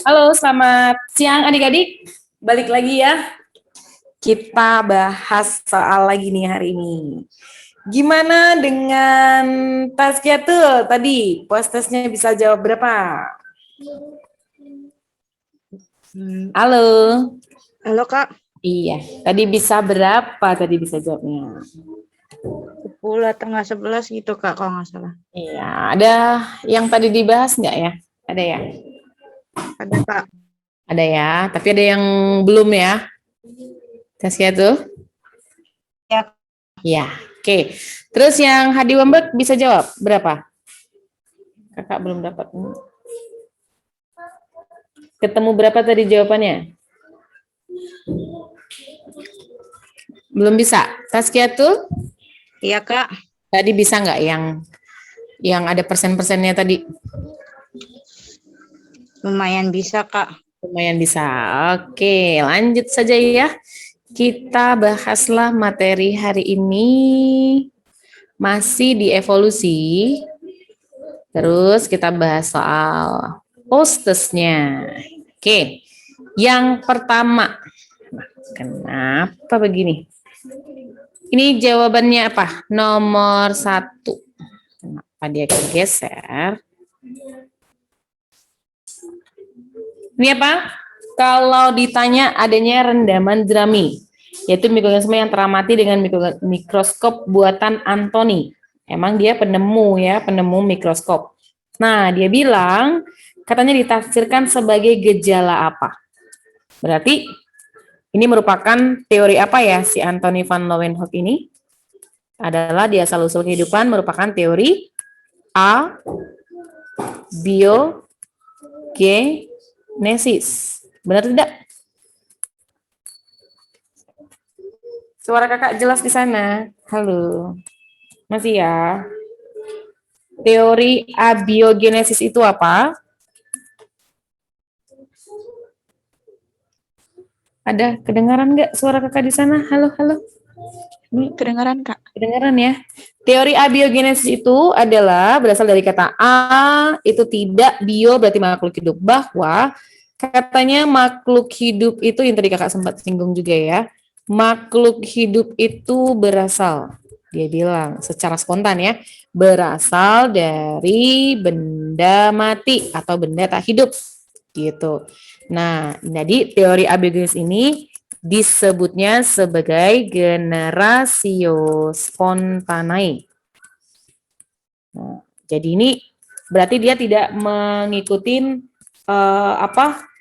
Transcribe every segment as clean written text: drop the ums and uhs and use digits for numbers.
Halo, selamat siang adik-adik. Balik lagi ya. Kita bahas soal lagi nih hari ini. Gimana dengan tasnya tuh tadi? Post testnya bisa jawab berapa? Halo. Halo Kak, Iya, tadi bisa berapa? Tadi bisa jawabnya. 10 atau 11 gitu Kak kalau nggak salah. Iya, ada yang tadi dibahas nggak ya? Ada ya? Ada Kak. Ada ya, tapi ada yang belum ya? Tasnya tuh? Ya, Ya, oke. Terus yang Hadi Wambek bisa jawab berapa? Kakak belum dapat. Ketemu berapa tadi jawabannya? Belum bisa. Taskia tuh iya Kak. tadi bisa nggak yang ada persen-persennya tadi? Lumayan bisa Kak. Lumayan bisa. Oke, lanjut saja ya. Kita bahaslah materi hari ini masih di evolusi. Terus kita bahas soal postesnya. Oke, yang pertama. Kenapa begini? Ini jawabannya apa? Nomor 1. Kenapa dia kegeser? Ini apa? Kalau ditanya adanya rendaman jerami, yaitu mikroorganisme yang teramati dengan mikroskop buatan Anthony. Emang dia penemu ya, penemu mikroskop. Nah, dia bilang katanya ditafsirkan sebagai gejala apa? Berarti ini merupakan teori apa ya si Anthony van Leeuwenhoek ini? Adalah di asal-usul kehidupan merupakan teori abiogenesis. Benar tidak? Suara kakak jelas di sana. Halo. Masih ya? Teori abiogenesis itu apa? Ada kedengaran nggak suara kakak di sana? Halo, halo. Ini Kedengaran Kak. kedengaran ya? Teori abiogenesis itu adalah berasal dari kata a, itu tidak, bio berarti makhluk hidup. Bahwa katanya makhluk hidup itu yang tadi kakak sempat singgung juga ya. Makhluk hidup itu berasal, dia bilang secara spontan ya, berasal dari benda mati atau benda tak hidup gitu. Nah, jadi teori abiogenesis ini disebutnya sebagai generatio spontanae. Nah, jadi ini berarti dia tidak mengikuti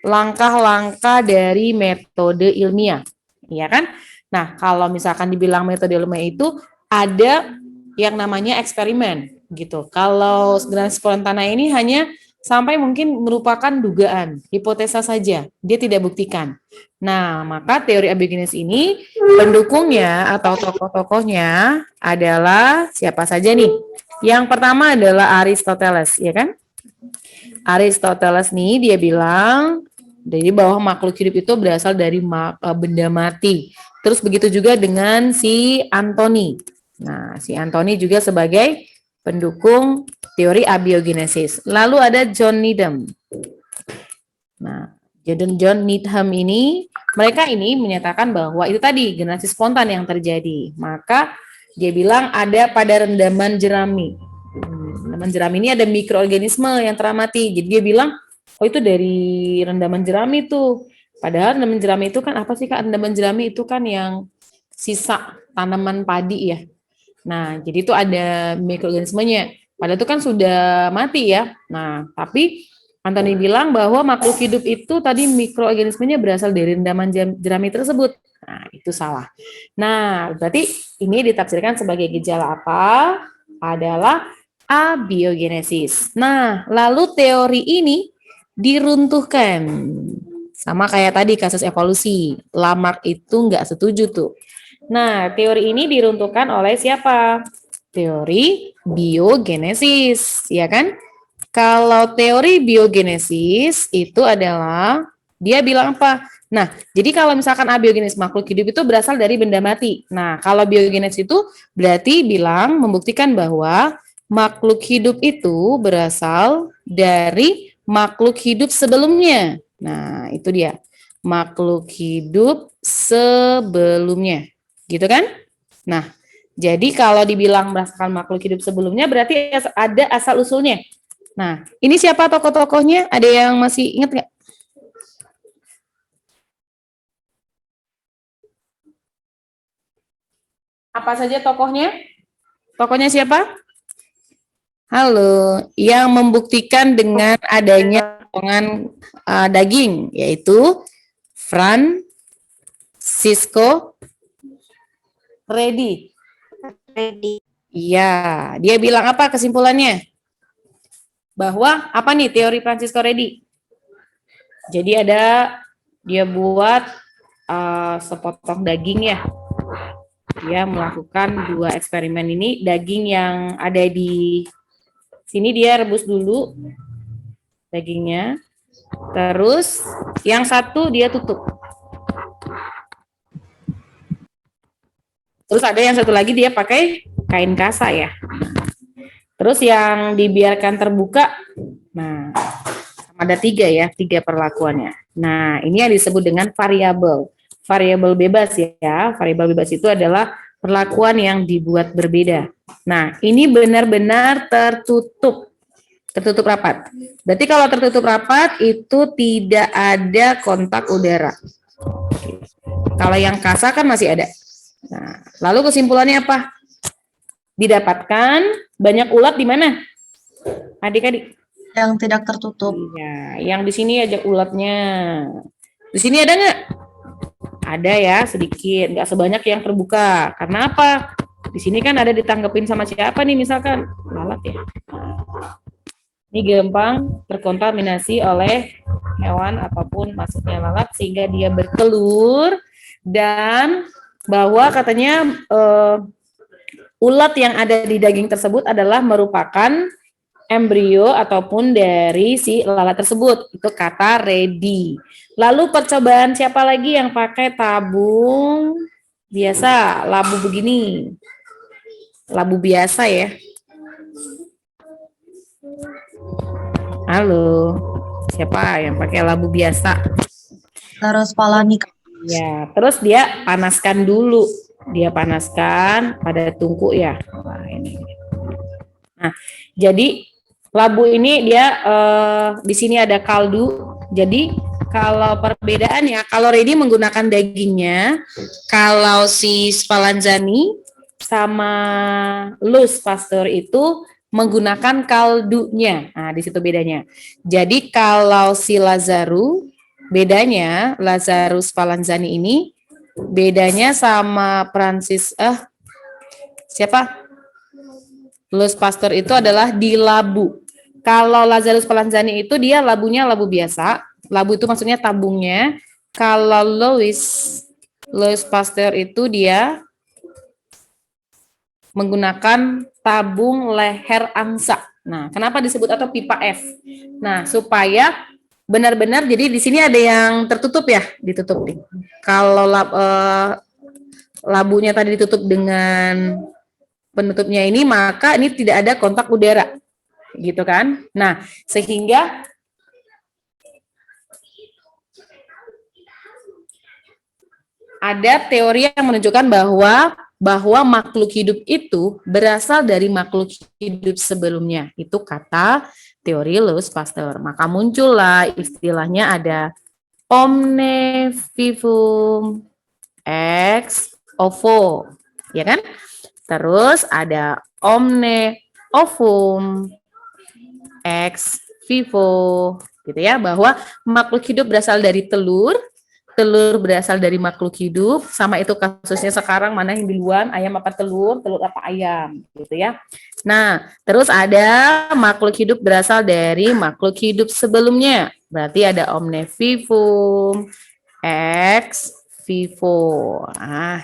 langkah-langkah dari metode ilmiah, ya kan? Nah, kalau misalkan dibilang metode ilmiah itu ada yang namanya eksperimen, gitu. Kalau generasi spontana ini hanya sampai mungkin merupakan dugaan, hipotesa saja, dia tidak buktikan. Nah, maka teori abiogenesis ini pendukungnya atau tokoh-tokohnya adalah siapa saja nih? Yang pertama adalah Aristoteles, ya kan? Aristoteles nih dia bilang jadi bahwa makhluk hidup itu berasal dari benda mati. Terus begitu juga dengan si Anthony. Nah, si Anthony juga sebagai pendukung teori abiogenesis. Lalu ada John Needham. Nah, John Needham ini, mereka ini menyatakan bahwa itu tadi generasi spontan yang terjadi. Maka dia bilang ada pada rendaman jerami. Rendaman jerami ini ada mikroorganisme yang teramati. Jadi dia bilang, oh itu dari rendaman jerami tuh. Padahal rendaman jerami itu kan apa sih Kak? Rendaman jerami itu kan yang sisa tanaman padi ya. Nah, jadi itu ada mikroorganismenya. Padahal itu kan sudah mati ya. Nah, tapi Anthony bilang bahwa makhluk hidup itu tadi mikroorganismenya berasal dari rendaman jerami tersebut. Nah, itu salah. Nah, berarti ini ditafsirkan sebagai gejala apa? Adalah abiogenesis. Nah, lalu teori ini diruntuhkan. Sama kayak tadi kasus evolusi. Lamarck itu nggak setuju tuh. Nah, teori ini diruntuhkan oleh siapa? Teori biogenesis, ya kan? Kalau teori biogenesis itu adalah dia bilang apa? Nah, jadi kalau misalkan abiogenesis makhluk hidup itu berasal dari benda mati. Nah, kalau biogenesis itu berarti bilang membuktikan bahwa makhluk hidup itu berasal dari makhluk hidup sebelumnya. Nah, itu dia. Makhluk hidup sebelumnya. Gitu kan? Nah, jadi kalau dibilang merasakan makhluk hidup sebelumnya berarti ada asal-usulnya. Nah, ini siapa tokoh-tokohnya? Ada yang masih ingat nggak? Apa saja tokohnya? Tokohnya siapa? Halo, yang membuktikan dengan adanya potongan daging, yaitu Francisco Redi. Ready. Iya, dia bilang apa kesimpulannya? Bahwa apa nih teori Francisco Redi? Jadi dia buat sepotong daging ya. Dia melakukan 2 eksperimen ini, daging yang ada di sini dia rebus dulu dagingnya. Terus yang satu dia tutup. Terus ada yang satu lagi dia pakai kain kasa ya. Terus yang dibiarkan terbuka, nah ada 3 ya, 3 perlakuannya. Nah ini yang disebut dengan variabel. Variabel bebas ya, variabel bebas itu adalah perlakuan yang dibuat berbeda. Nah ini benar-benar tertutup rapat. Berarti kalau tertutup rapat itu tidak ada kontak udara. Kalau yang kasa kan masih ada. Nah, lalu kesimpulannya apa? Didapatkan banyak ulat di mana? Adik-adik. Yang tidak tertutup. Iya, yang di sini aja ulatnya. Di sini ada nggak? Ada ya, sedikit. Nggak sebanyak yang terbuka. Karena apa? Di sini kan ada ditanggepin sama siapa nih misalkan? Lalat ya. Ini gampang terkontaminasi oleh hewan apapun masuknya lalat sehingga dia bertelur dan bahwa katanya ulat yang ada di daging tersebut adalah merupakan embrio ataupun dari si lalat tersebut. Itu kata Redi. Lalu percobaan siapa lagi yang pakai tabung biasa, labu begini. Labu biasa ya. Halo, siapa yang pakai labu biasa? Terus Palani. Ya, terus dia panaskan dulu. Dia panaskan pada tungku ya. Nah, ini. Nah, jadi labu ini dia di sini ada kaldu. Jadi kalau perbedaannya, kalau Redi menggunakan dagingnya, kalau si Spallanzani sama Louis Pasteur itu menggunakan kaldunya. Nah, di situ bedanya. Jadi kalau si bedanya Lazarus Spallanzani ini bedanya sama siapa? Louis Pasteur itu adalah di labu. Kalau Lazarus Spallanzani itu dia labunya labu biasa. Labu itu maksudnya tabungnya. Kalau Louis Pasteur itu dia menggunakan tabung leher angsa. Nah, kenapa disebut atau pipa F? Nah, supaya benar-benar jadi di sini ada yang tertutup ya, ditutup nih. Kalau labunya tadi ditutup dengan penutupnya ini, maka ini tidak ada kontak udara, gitu kan? Nah, sehingga ada teori yang menunjukkan bahwa makhluk hidup itu berasal dari makhluk hidup sebelumnya. Itu kata teori Louis Pasteur. Maka muncullah istilahnya ada omne vivum ex ovo, ya kan? Terus ada omne ovum ex vivo, gitu ya, bahwa makhluk hidup berasal dari telur berasal dari makhluk hidup, sama itu kasusnya sekarang mana yang duluan, ayam apa telur apa ayam, gitu ya. Nah, terus ada makhluk hidup berasal dari makhluk hidup sebelumnya, berarti ada omne vivum ex vivo,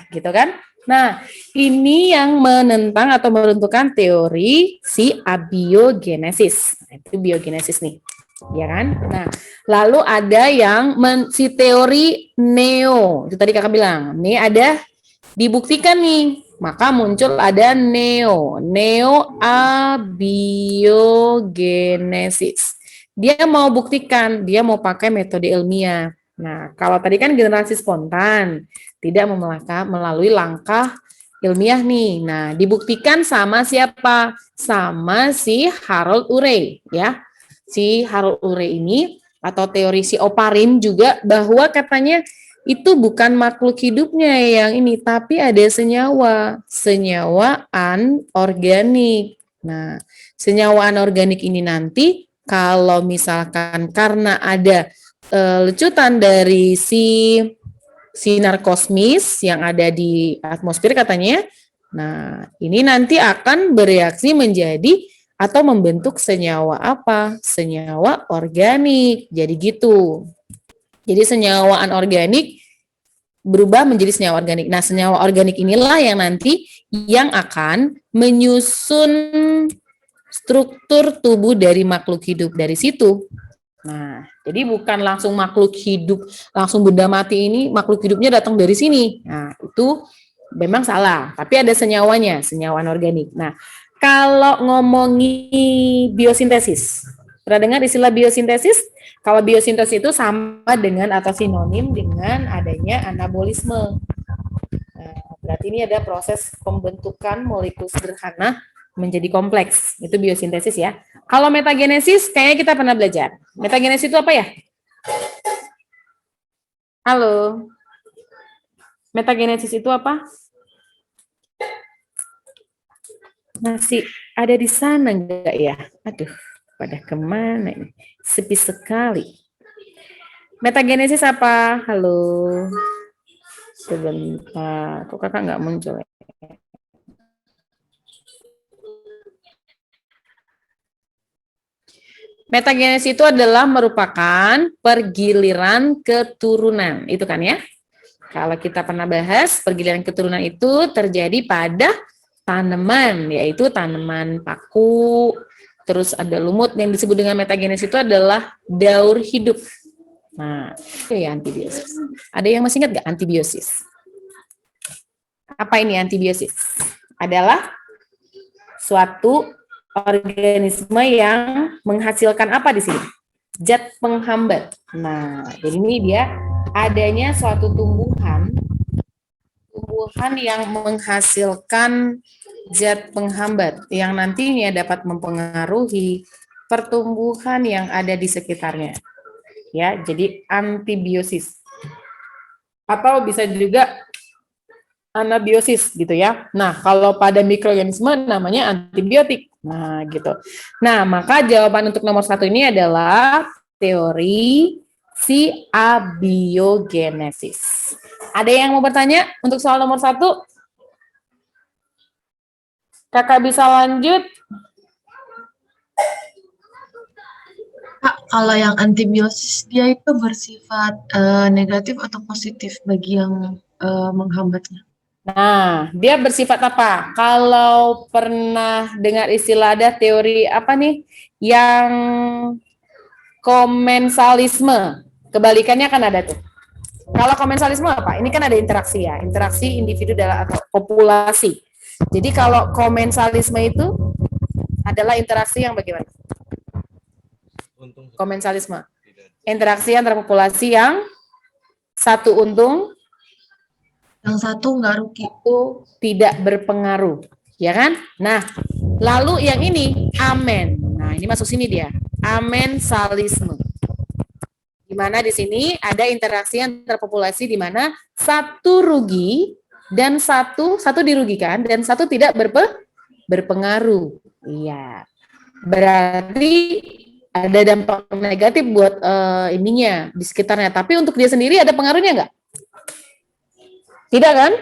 gitu kan. Nah, ini yang menentang atau meruntuhkan teori si abiogenesis. Itu biogenesis nih, ya kan? Nah, lalu ada yang si teori neo. Itu tadi kakak bilang, ini ada dibuktikan nih. Maka muncul ada neo abiogenesis. dia mau buktikan, dia mau pakai metode ilmiah. Nah, kalau tadi kan generasi spontan, tidak melalui langkah ilmiah nih. Nah, dibuktikan sama siapa? Sama si Harold Urey, ya. Si Harold Urey ini atau teori si Oparin juga bahwa katanya itu bukan makhluk hidupnya yang ini, tapi ada senyawa anorganik. Nah, senyawa anorganik ini nanti kalau misalkan karena ada lecutan dari si sinar kosmis yang ada di atmosfer katanya, nah ini nanti akan bereaksi menjadi atau membentuk senyawa apa? Senyawa organik. Jadi gitu. Jadi senyawa anorganik berubah menjadi senyawa organik. Nah, senyawa organik inilah yang nanti yang akan menyusun struktur tubuh dari makhluk hidup dari situ. Nah, jadi bukan langsung makhluk hidup, langsung benda mati ini makhluk hidupnya datang dari sini. Nah, itu memang salah, tapi ada senyawanya, senyawa anorganik. Nah, kalau ngomongin biosintesis, pernah dengar istilah biosintesis? Kalau biosintesis itu sama dengan atau sinonim dengan adanya anabolisme. Nah, berarti ini ada proses pembentukan molekul sederhana menjadi kompleks. Itu biosintesis ya. Kalau metagenesis, kayaknya kita pernah belajar. Metagenesis itu apa ya? Halo. Metagenesis itu apa? Masih ada di sana enggak ya? Aduh, pada kemana ini? Sepi sekali. Metagenesis apa? Halo. Sebentar. Kok kakak nggak muncul ya? Metagenesis itu adalah merupakan pergiliran keturunan. Itu kan ya? Kalau kita pernah bahas, pergiliran keturunan itu terjadi pada tanaman, yaitu tanaman paku, terus ada lumut yang disebut dengan metagenesis itu adalah daur hidup. Nah, itu ya antibiosis. Ada yang masih ingat nggak antibiosis? Apa ini antibiosis? Adalah suatu organisme yang menghasilkan apa di sini? Zat penghambat. Nah, jadi ini dia adanya suatu tumbuhan yang menghasilkan zat penghambat yang nantinya dapat mempengaruhi pertumbuhan yang ada di sekitarnya. Ya, jadi antibiosis. Atau bisa juga anabiosis gitu ya. Nah, kalau pada mikroorganisme namanya antibiotik. Nah, gitu. Nah, maka jawaban untuk nomor 1 ini adalah teori si abiogenesis. Ada yang mau bertanya untuk soal nomor 1? Kakak bisa lanjut? Kak, kalau yang antibiosis dia itu bersifat negatif atau positif bagi yang menghambatnya? Nah, dia bersifat apa? Kalau pernah dengar istilah ada teori apa nih? Yang komensalisme. Kebalikannya kan ada tuh. Kalau komensalisme apa? Ini kan ada interaksi ya, interaksi individu dalam atau populasi. Jadi kalau komensalisme itu adalah interaksi yang bagaimana? Komensalisme. Interaksi antara populasi yang satu untung, Yang satu nggak rugi. itu tidak berpengaruh, ya kan? Nah, lalu yang ini amen. Nah, ini masuk sini dia. Amensalisme. Di mana di sini ada interaksi antar populasi di mana satu rugi dan satu dirugikan dan satu tidak berpengaruh. Iya. Berarti ada dampak negatif buat ininya di sekitarnya. Tapi untuk dia sendiri ada pengaruhnya nggak? Tidak kan?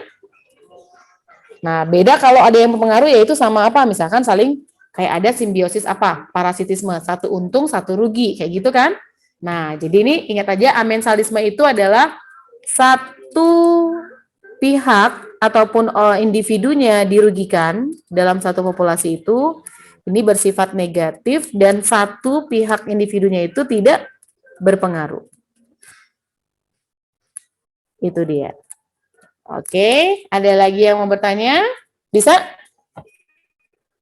Nah, beda kalau ada yang berpengaruh yaitu sama apa? Misalkan saling kayak ada simbiosis apa? Parasitisme, satu untung, satu rugi, kayak gitu kan? Nah, jadi ini ingat aja amensalisme itu adalah satu pihak ataupun individunya dirugikan dalam satu populasi itu, ini bersifat negatif dan satu pihak individunya itu tidak berpengaruh. Itu dia. Oke, ada lagi yang mau bertanya? Bisa?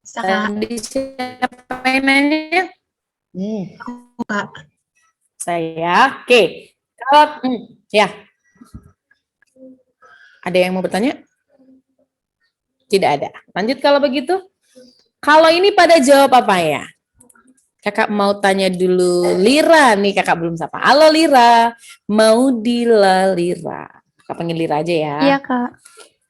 Bisa, Kak. Siapa yang nanya? Kak. Saya. Oke. Kalau ya. Ada yang mau bertanya? Tidak ada. Lanjut kalau begitu. Kalau ini pada jawab apa ya? Kakak mau tanya dulu Lira nih, kakak belum sapa. Halo Lira, mau Lira. Kakak panggil Lira aja ya. Iya, Kak.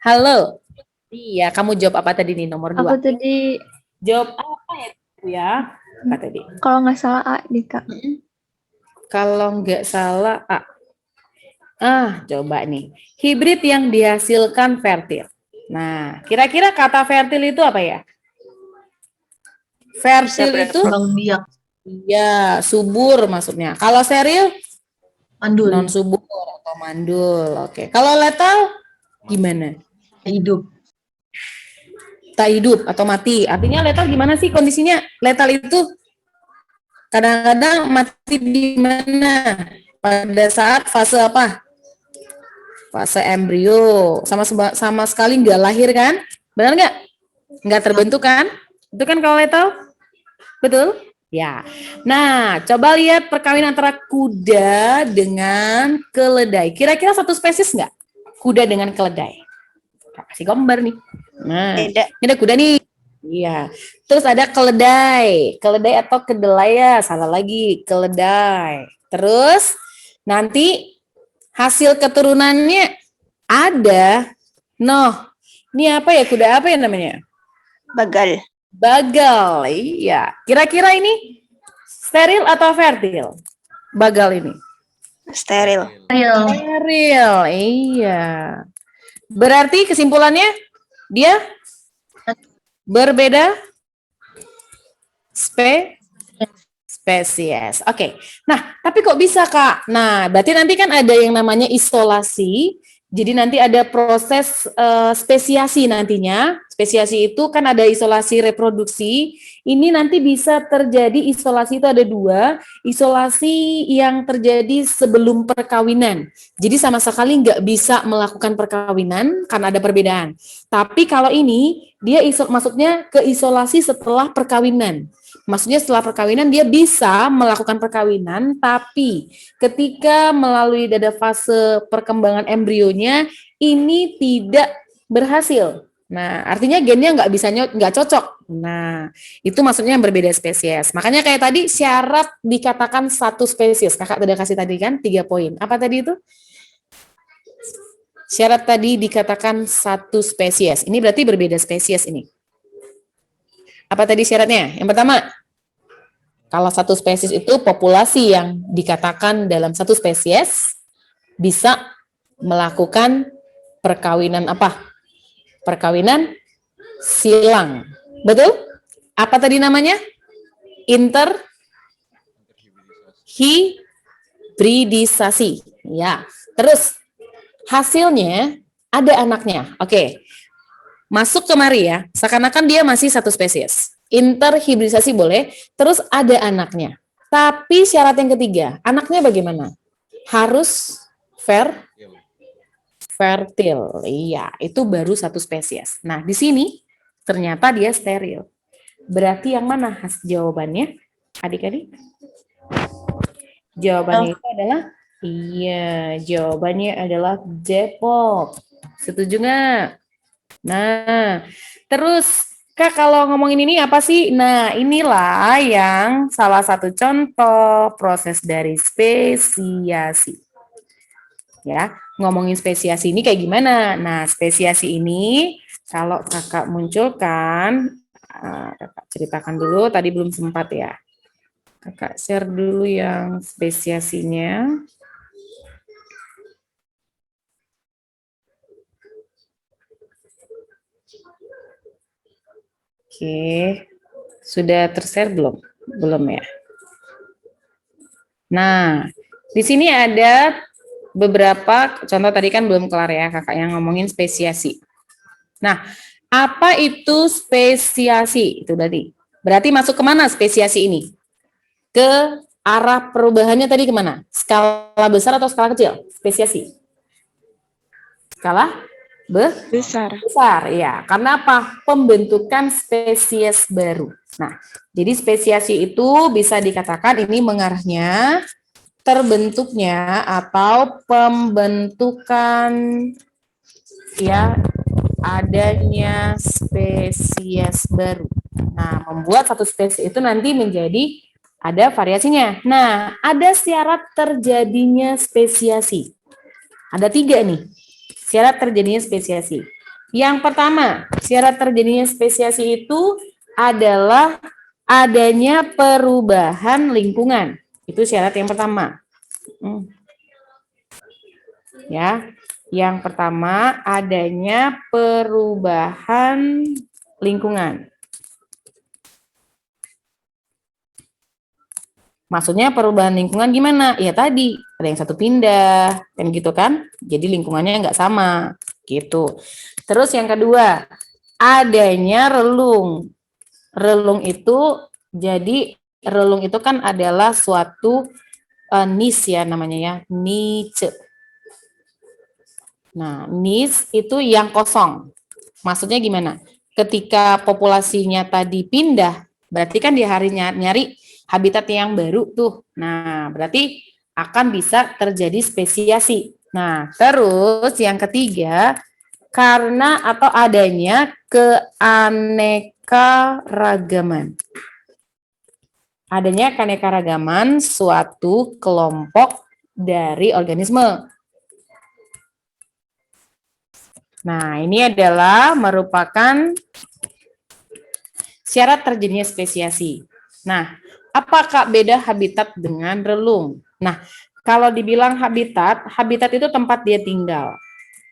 Halo. Iya, kamu jawab apa tadi nih nomor 2? Aku tadi Jawab apa ya? Apa tadi? kalau nggak salah A deh, Kak. Kalau nggak salah A. Coba nih. Hibrid yang dihasilkan fertil. Nah, kira-kira kata fertil itu apa ya? Fertil itu Kembang biak. iya, subur maksudnya. Kalau steril Mandul. non subur atau mandul. Oke. Kalau letal gimana? Hidup. Tak hidup atau mati. Artinya letal gimana sih kondisinya? Letal itu kadang-kadang mati di mana? Pada saat fase apa? Fase embrio. Sama sekali nggak lahir kan? Benar nggak? Nggak terbentuk kan? Itu kan kalau letal? Betul? Ya. Nah, coba lihat perkawinan antara kuda dengan keledai. Kira-kira satu spesies nggak? Kuda dengan keledai. Kasih gambar nih. Nah, ini ada kuda nih. Iya. Terus ada keledai. Keledai atau kedelai ya, salah lagi. Keledai. Terus nanti hasil keturunannya ada. Ini apa ya? Kuda apa ya namanya? Bagal. Bagal, iya. Kira-kira ini steril atau fertil? Bagal ini. Steril. Steril, iya. Berarti kesimpulannya dia berbeda spesies. Oke. Nah, tapi kok bisa, Kak? Nah, berarti nanti kan ada yang namanya isolasi. Jadi nanti ada proses spesiasi nantinya. Spesiasi itu kan ada isolasi reproduksi. Ini nanti bisa terjadi isolasi itu ada 2. Isolasi yang terjadi sebelum perkawinan. Jadi sama sekali nggak bisa melakukan perkawinan karena ada perbedaan. Tapi kalau ini dia maksudnya ke isolasi setelah perkawinan. Maksudnya setelah perkawinan dia bisa melakukan perkawinan, tapi ketika melalui ada fase perkembangan embrionya ini tidak berhasil. Nah, artinya gennya nggak cocok. Nah, itu maksudnya yang berbeda spesies. Makanya kayak tadi syarat dikatakan satu spesies. Kakak udah kasih tadi kan 3 poin. Apa tadi itu? Syarat tadi dikatakan satu spesies. Ini berarti berbeda spesies ini. Apa tadi syaratnya? Yang pertama, kalau satu spesies itu populasi yang dikatakan dalam satu spesies bisa melakukan perkawinan apa? Perkawinan silang. Betul? Apa tadi namanya? Interhibridisasi. Ya. Terus hasilnya ada anaknya. Oke. Masuk kemari ya, seakan-akan dia masih satu spesies. Interhibridisasi boleh, terus ada anaknya. Tapi syarat yang ketiga, anaknya bagaimana? Harus fertil. Iya, itu baru satu spesies. Nah, di sini ternyata dia steril. Berarti yang mana jawabannya? Adik-adik? Jawabannya itu adalah jawabannya adalah Depok. Setuju nggak? Nah, terus Kak kalau ngomongin ini apa sih? Nah, inilah yang salah satu contoh proses dari spesiasi. Ya, ngomongin spesiasi ini kayak gimana? Nah, spesiasi ini kalau Kakak munculkan, Kakak ceritakan dulu, tadi belum sempat ya. Kakak share dulu yang spesiasinya. Oke, sudah tershare belum? Belum ya. Nah, di sini ada beberapa contoh tadi kan belum kelar ya kakak yang ngomongin spesiasi. Nah, apa itu spesiasi? Itu tadi. Berarti masuk kemana spesiasi ini? Ke arah perubahannya tadi kemana? Skala besar atau skala kecil? Spesiasi. Skala besar. Besar, ya. Karena apa? Pembentukan spesies baru. Nah, Jadi spesiasi itu bisa dikatakan ini mengarahnya terbentuknya atau pembentukan ya adanya spesies baru. Nah, membuat satu spesies itu nanti menjadi ada variasinya. Nah, ada syarat terjadinya spesiasi. Ada 3 nih, syarat terjadinya spesiasi. Yang pertama, syarat terjadinya spesiasi itu adalah adanya perubahan lingkungan. Itu syarat yang pertama. Ya, yang pertama adanya perubahan lingkungan. Maksudnya perubahan lingkungan gimana? Ya tadi, ada yang satu pindah, kan gitu kan? Jadi lingkungannya nggak sama, gitu. Terus yang kedua, adanya relung. Relung itu, jadi relung itu kan adalah suatu niche ya namanya ya, niche. Nah, niche itu yang kosong. Maksudnya gimana? Ketika populasinya tadi pindah, berarti kan dia hari nyari habitat yang baru tuh. Nah, berarti akan bisa terjadi spesiasi. Nah, terus yang ketiga, karena atau adanya keanekaragaman. Adanya keanekaragaman suatu kelompok dari organisme. Nah, ini adalah merupakan syarat terjadinya spesiasi. Nah, apakah beda habitat dengan relung? Nah, kalau dibilang habitat, habitat itu tempat dia tinggal.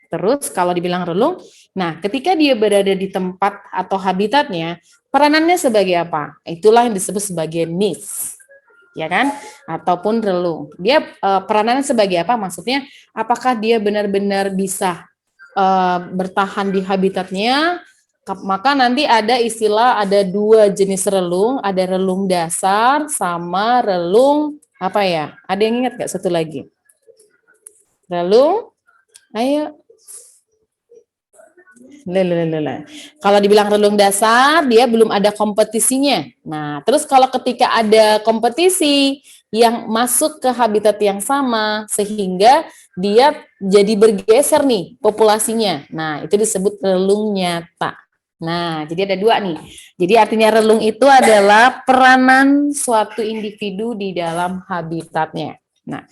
Terus kalau dibilang relung, nah ketika dia berada di tempat atau habitatnya, peranannya sebagai apa? Itulah yang disebut sebagai niche, ya kan? Ataupun relung. Dia peranannya sebagai apa? Maksudnya, apakah dia benar-benar bisa bertahan di habitatnya? Maka nanti ada istilah, ada 2 jenis relung, ada relung dasar sama relung apa ya? Ada yang ingat nggak satu lagi? Relung, ayo. Kalau dibilang relung dasar, dia belum ada kompetisinya. Nah, terus kalau ketika ada kompetisi yang masuk ke habitat yang sama, sehingga dia jadi bergeser nih populasinya. Nah, itu disebut relung nyata. Nah, jadi ada 2 nih. Jadi artinya relung itu adalah peranan suatu individu di dalam habitatnya. Nah,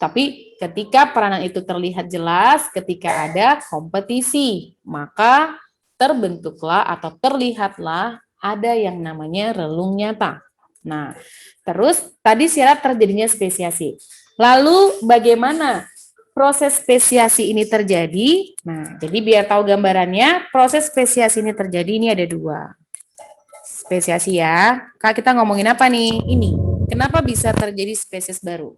tapi ketika peranan itu terlihat jelas, ketika ada kompetisi, maka terbentuklah atau terlihatlah ada yang namanya relung nyata. Nah, terus tadi syarat terjadinya spesiasi. Lalu bagaimana proses spesiasi ini terjadi? Nah, jadi biar tahu gambarannya, proses spesiasi ini terjadi ini ada 2. Spesiasi ya. Kak, kita ngomongin apa nih? Ini. Kenapa bisa terjadi spesies baru?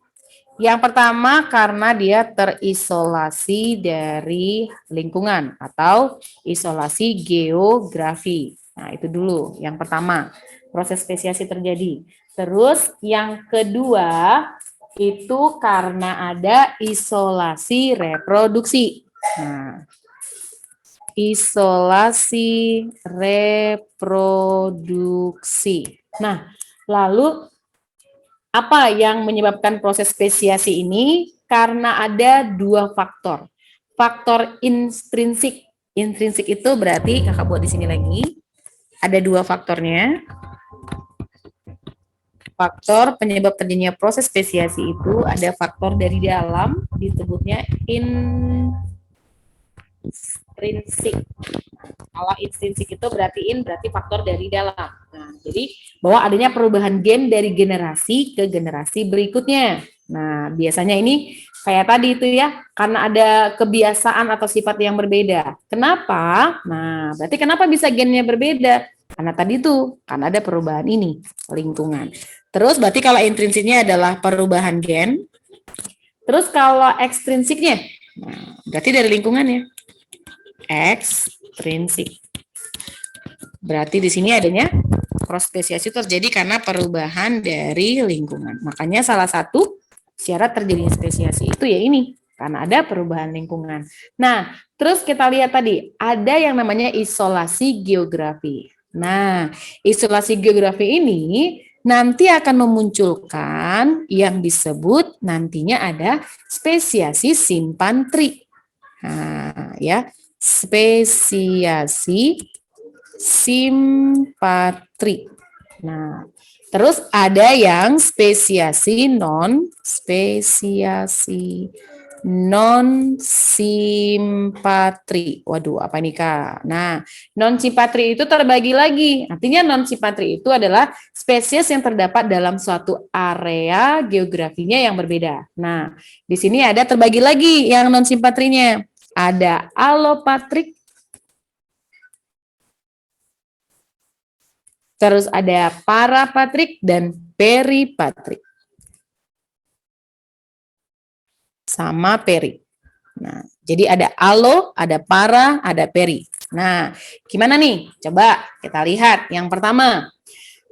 Yang pertama karena dia terisolasi dari lingkungan atau isolasi geografi. Nah, itu dulu yang pertama, proses spesiasi terjadi. Terus yang kedua itu karena ada isolasi reproduksi. Nah, isolasi reproduksi. Nah, lalu apa yang menyebabkan proses spesiasi ini? Karena ada 2 faktor. Faktor intrinsik. Intrinsik itu berarti, kakak buat di sini lagi. Ada 2 faktornya. Faktor penyebab terjadinya proses spesiasi itu ada faktor dari dalam, disebutnya intrinsik. Kalau intrinsik itu berarti faktor dari dalam. Nah, jadi bahwa adanya perubahan gen dari generasi ke generasi berikutnya. Nah, biasanya ini kayak tadi itu ya, karena ada kebiasaan atau sifat yang berbeda. Kenapa? Nah, berarti kenapa bisa gennya berbeda? Karena tadi itu, karena ada perubahan ini, lingkungan. Terus berarti kalau intrinsiknya adalah perubahan gen. Terus kalau ekstrinsiknya, nah, berarti dari lingkungannya. Ekstrinsik. Berarti di sini adanya cross spesiasi terjadi karena perubahan dari lingkungan. Makanya salah satu syarat terjadinya spesiasi itu ya ini, karena ada perubahan lingkungan. Nah, terus kita lihat tadi, ada yang namanya isolasi geografi. Nah, isolasi geografi ini nanti akan memunculkan yang disebut nantinya ada spesiasi simpantri. Nah, ya, spesiasi simpatri. Nah, terus ada yang spesiasi non simpatri. Waduh, apa nih Kak? Nah, non simpatri itu terbagi lagi. Artinya non simpatri itu adalah spesies yang terdapat dalam suatu area geografinya yang berbeda. Nah, di sini ada terbagi lagi yang non simpatrinya. Ada alopatrik, terus ada parapatrik dan peripatrik. Sama peri. Nah, jadi ada alo, ada para, ada peri. Nah, gimana nih? Coba kita lihat. Yang pertama.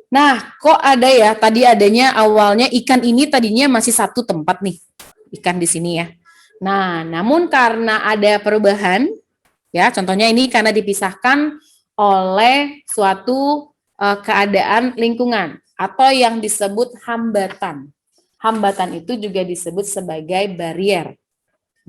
Nah, kok ada ya? Tadi adanya awalnya ikan ini tadinya masih satu tempat nih. Ikan di sini ya. Nah, namun karena ada perubahan, ya contohnya ini karena dipisahkan oleh suatu keadaan lingkungan atau yang disebut hambatan. Hambatan itu juga disebut sebagai barrier,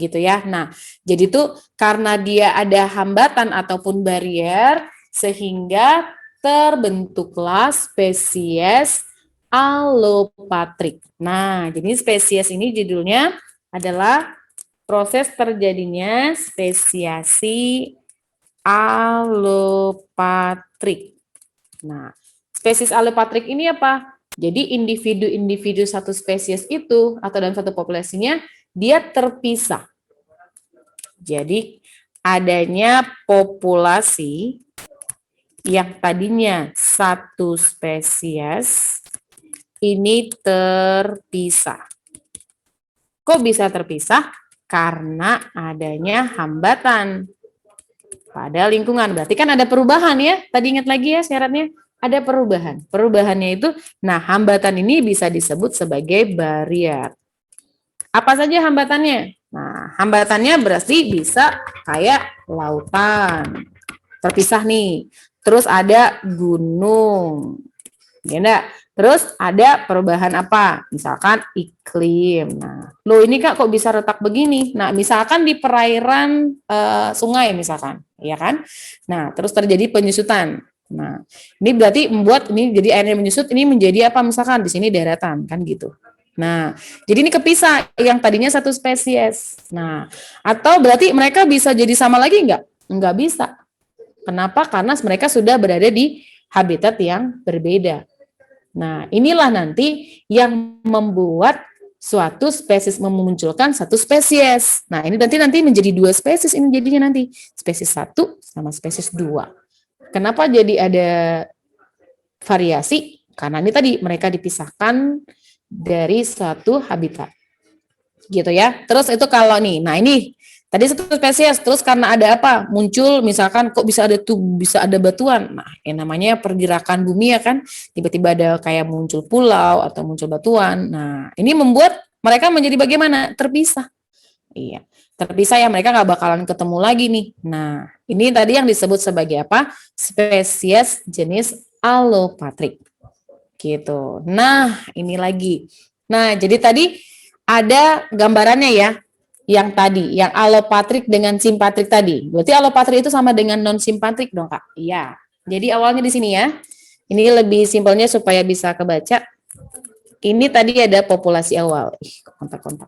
gitu ya. Nah, jadi itu karena dia ada hambatan ataupun barrier, sehingga terbentuklah spesies alopatrik. Nah, jadi spesies ini judulnya adalah proses terjadinya spesiasi alopatrik. Nah, spesies alopatrik ini apa? Jadi individu-individu satu spesies itu atau dalam satu populasinya dia terpisah. Jadi adanya populasi yang tadinya satu spesies ini terpisah. Kok bisa terpisah? Karena adanya hambatan pada lingkungan. Berarti kan ada perubahan ya. Tadi ingat lagi ya syaratnya. Ada perubahan. Perubahannya itu, nah hambatan ini bisa disebut sebagai barrier. Apa saja hambatannya? Nah, hambatannya berarti bisa kayak lautan. Terpisah nih. Terus ada gunung. Ya enggak? Terus ada perubahan apa? Misalkan iklim. Nah, loh ini Kak kok bisa retak begini? Nah, misalkan di perairan sungai misalkan, ya kan? Nah, terus terjadi penyusutan. Nah, ini berarti membuat ini jadi airnya menyusut, ini menjadi apa misalkan di sini daratan kan gitu. Nah, jadi ini kepisah yang tadinya satu spesies. Nah, atau berarti mereka bisa jadi sama lagi enggak? Enggak bisa. Kenapa? Karena mereka sudah berada di habitat yang berbeda. Nah, inilah nanti yang membuat suatu spesies memunculkan satu spesies. Nah, ini nanti menjadi dua spesies ini jadinya nanti. Spesies 1 sama spesies 2. Kenapa jadi ada variasi? Karena ini tadi mereka dipisahkan dari suatu habitat. Gitu ya. Terus itu kalau nih, nah ini tadi satu spesies, terus karena ada apa? Muncul misalkan kok bisa ada batuan. Nah, yang namanya pergerakan bumi ya kan, tiba-tiba ada kayak muncul pulau atau muncul batuan. Nah, ini membuat mereka menjadi bagaimana? Terpisah. Iya, terpisah ya mereka nggak bakalan ketemu lagi nih. Nah, ini tadi yang disebut sebagai apa? Spesies jenis alopatrik. Gitu. Nah, ini lagi. Nah, jadi tadi ada gambarannya ya. Yang tadi, yang alopatrik dengan simpatrik tadi. Berarti alopatrik itu sama dengan non simpatrik dong, Kak? Iya. Jadi awalnya di sini ya. Ini lebih simpelnya supaya bisa kebaca. Ini tadi ada populasi awal. Kontak-kontak.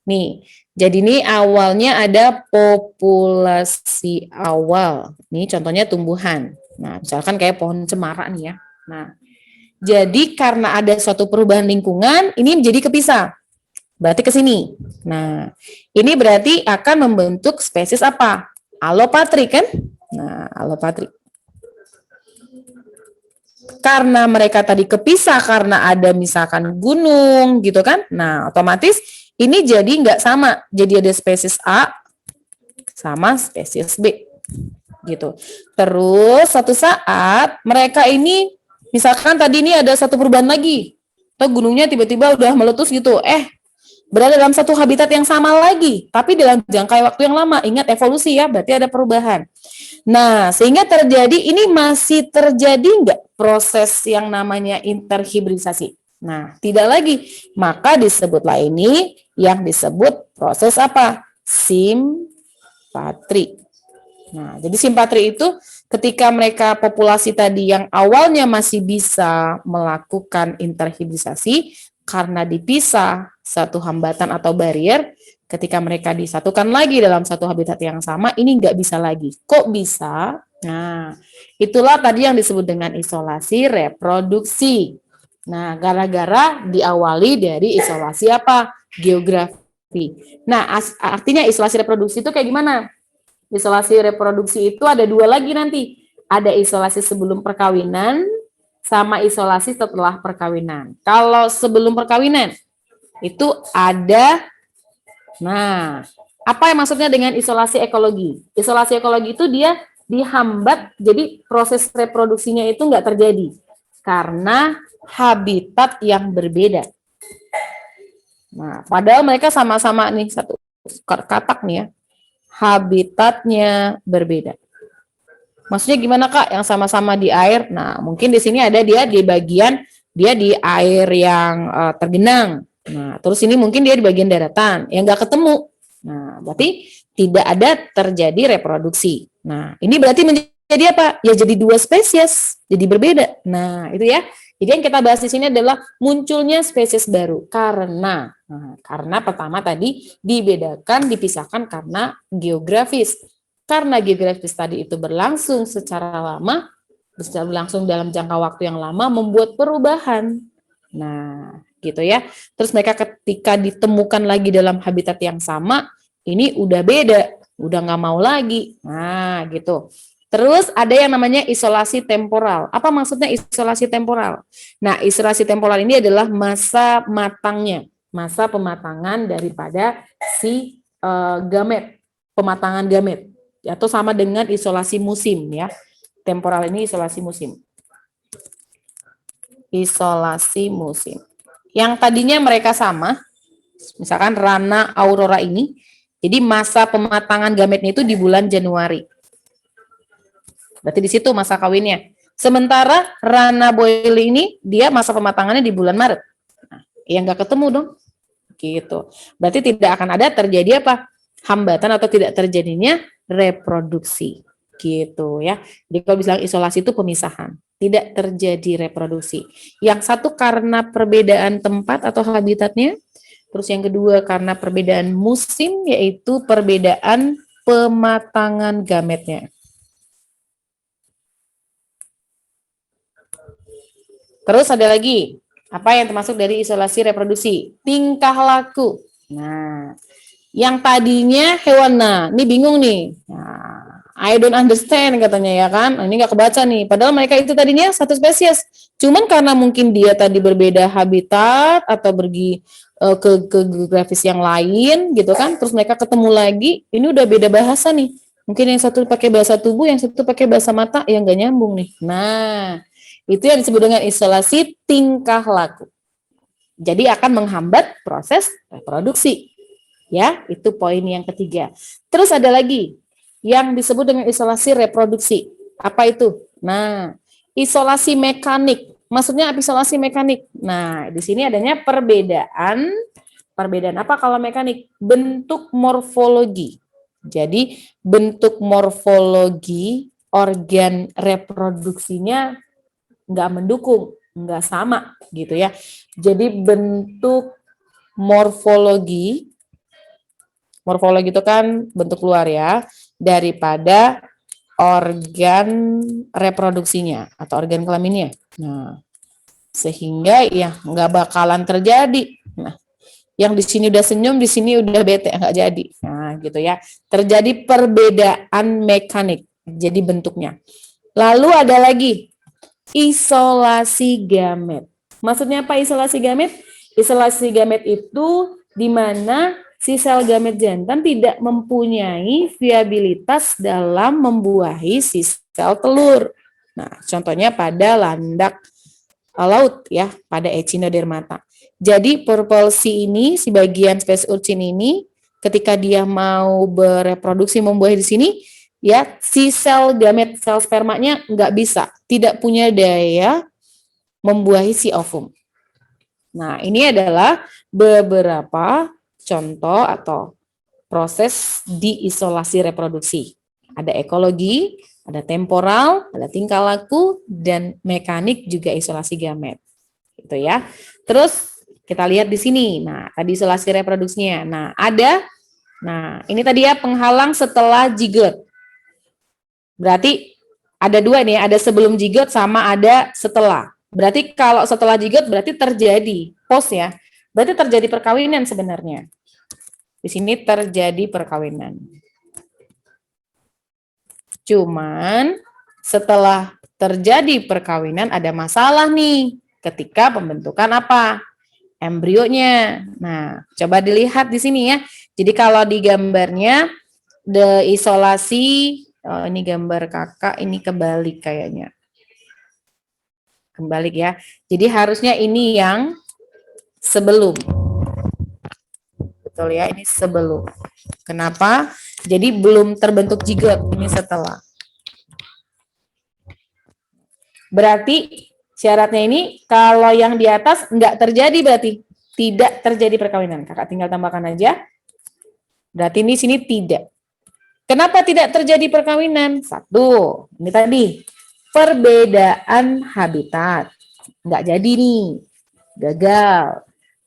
Nih, jadi ini awalnya ada populasi awal. Ini contohnya tumbuhan. Nah, misalkan kayak pohon cemara nih ya. Nah, jadi karena ada suatu perubahan lingkungan, ini menjadi kepisah. Berarti ke sini. Nah, ini berarti akan membentuk spesies apa? Alopatrik kan? Nah, alopatrik. Karena mereka tadi kepisah karena ada misalkan gunung gitu kan. Nah, otomatis ini jadi nggak sama. Jadi ada spesies A sama spesies B. Gitu. Terus satu saat mereka ini misalkan tadi ini ada satu perubahan lagi. Atau gunungnya tiba-tiba udah meletus gitu. berada dalam satu habitat yang sama lagi, tapi dalam jangka waktu yang lama. Ingat evolusi ya, berarti ada perubahan. Nah, sehingga terjadi, ini masih terjadi nggak proses yang namanya interhibridisasi? Nah, tidak lagi. Maka disebutlah ini yang disebut proses apa? Simpatri. Nah, jadi simpatri itu ketika mereka populasi tadi yang awalnya masih bisa melakukan interhibridisasi, karena dipisah satu hambatan atau barrier, ketika mereka disatukan lagi dalam satu habitat yang sama, ini nggak bisa lagi. Kok bisa? Nah, itulah tadi yang disebut dengan isolasi reproduksi. Nah, gara-gara diawali dari isolasi apa? Geografi. Nah, artinya isolasi reproduksi itu kayak gimana? Isolasi reproduksi itu ada dua lagi nanti. Ada isolasi sebelum perkawinan sama isolasi setelah perkawinan. Kalau sebelum perkawinan itu ada, nah, apa yang maksudnya dengan isolasi ekologi? Isolasi ekologi itu dia dihambat, jadi proses reproduksinya itu nggak terjadi karena habitat yang berbeda. Nah, padahal mereka sama-sama nih satu katak nih ya, habitatnya berbeda. Maksudnya gimana Kak? Yang sama-sama di air. Nah, mungkin di sini ada dia di bagian dia di air yang tergenang. Nah, terus ini mungkin dia di bagian daratan yang nggak ketemu. Nah, berarti tidak ada terjadi reproduksi. Nah, ini berarti menjadi apa? Ya jadi dua spesies, jadi berbeda. Nah, itu ya. Jadi yang kita bahas di sini adalah munculnya spesies baru karena pertama tadi dibedakan, dipisahkan karena geografis. Karena geografis tadi itu berlangsung secara lama, berlangsung dalam jangka waktu yang lama, membuat perubahan. Nah, gitu ya. Terus mereka ketika ditemukan lagi dalam habitat yang sama, ini udah beda, udah nggak mau lagi. Nah, gitu. Terus ada yang namanya isolasi temporal. Apa maksudnya isolasi temporal? Nah, isolasi temporal ini adalah masa matangnya, masa pematangan daripada si gamet, pematangan gamet. Atau sama dengan isolasi musim ya. Temporal ini isolasi musim. Isolasi musim. Yang tadinya mereka sama, misalkan Rana Aurora ini, jadi masa pematangan gametnya itu di bulan Januari. Berarti di situ masa kawinnya. Sementara Rana Boyle ini dia masa pematangannya di bulan Maret. Nah, ya nggak ketemu dong. Gitu. Berarti tidak akan ada terjadi apa? Hambatan atau tidak terjadinya reproduksi. Gitu ya. Jadi kalau bilang isolasi itu pemisahan, tidak terjadi reproduksi. Yang satu karena perbedaan tempat atau habitatnya, terus yang kedua karena perbedaan musim, yaitu perbedaan pematangan gametnya. Terus ada lagi, apa yang termasuk dari isolasi reproduksi? Tingkah laku. Nah, yang tadinya hewan, nah, ini bingung nih. Nah, I don't understand katanya ya kan. Nah, ini nggak kebaca nih. Padahal mereka itu tadinya satu spesies. Cuman karena mungkin dia tadi berbeda habitat atau pergi ke geografis yang lain gitu kan. Terus mereka ketemu lagi, ini udah beda bahasa nih. Mungkin yang satu pakai bahasa tubuh, yang satu pakai bahasa mata, yang nggak nyambung nih. Nah, itu yang disebut dengan isolasi tingkah laku. Jadi akan menghambat proses reproduksi. Ya, itu poin yang ketiga. Terus ada lagi yang disebut dengan isolasi reproduksi. Apa itu? Nah, isolasi mekanik. Maksudnya isolasi mekanik. Nah, di sini adanya perbedaan apa kalau mekanik? Bentuk morfologi. Jadi, bentuk morfologi organ reproduksinya nggak mendukung, nggak sama gitu ya. Jadi bentuk morfologi itu kan bentuk luar ya, daripada organ reproduksinya atau organ kelaminnya. Nah, sehingga ya nggak bakalan terjadi. Nah, yang di sini udah senyum, di sini udah bete, nggak jadi. Nah, gitu ya. Terjadi perbedaan mekanik, jadi bentuknya. Lalu ada lagi isolasi gamet. Maksudnya apa isolasi gamet? Isolasi gamet itu di mana si sel gamet jantan tidak mempunyai viabilitas dalam membuahi si sel telur. Nah, contohnya pada landak laut ya pada Echinodermata. Jadi purple sea ini, si bagian Space urchin ini, ketika dia mau bereproduksi membuahi di sini, ya si sel gamet, sel spermanya nggak bisa, tidak punya daya membuahi si ovum. Nah, ini adalah beberapa contoh atau proses diisolasi reproduksi. Ada ekologi, ada temporal, ada tingkah laku, dan mekanik juga isolasi gamet. Gitu ya. Terus kita lihat di sini. Nah, tadi isolasi reproduksinya. Nah, ini tadi ya penghalang setelah zigot. Berarti ada dua nih, ada sebelum zigot sama ada setelah. Berarti kalau setelah zigot berarti terjadi post ya. Berarti terjadi perkawinan sebenarnya. Di sini terjadi perkawinan. Cuman setelah terjadi perkawinan ada masalah nih ketika pembentukan apa? Embrionya. Nah, coba dilihat di sini ya. Jadi kalau di gambarnya isolasi, oh ini gambar kakak, ini kebalik kayaknya. Kebalik ya. Jadi harusnya ini yang sebelum. Betul ya, ini sebelum. Kenapa? Jadi belum terbentuk zigot, ini setelah. Berarti syaratnya ini kalau yang di atas enggak terjadi berarti tidak terjadi perkawinan. Kakak tinggal tambahkan aja. Berarti ini sini tidak. Kenapa tidak terjadi perkawinan? Satu, ini tadi perbedaan habitat. Enggak jadi nih. Gagal.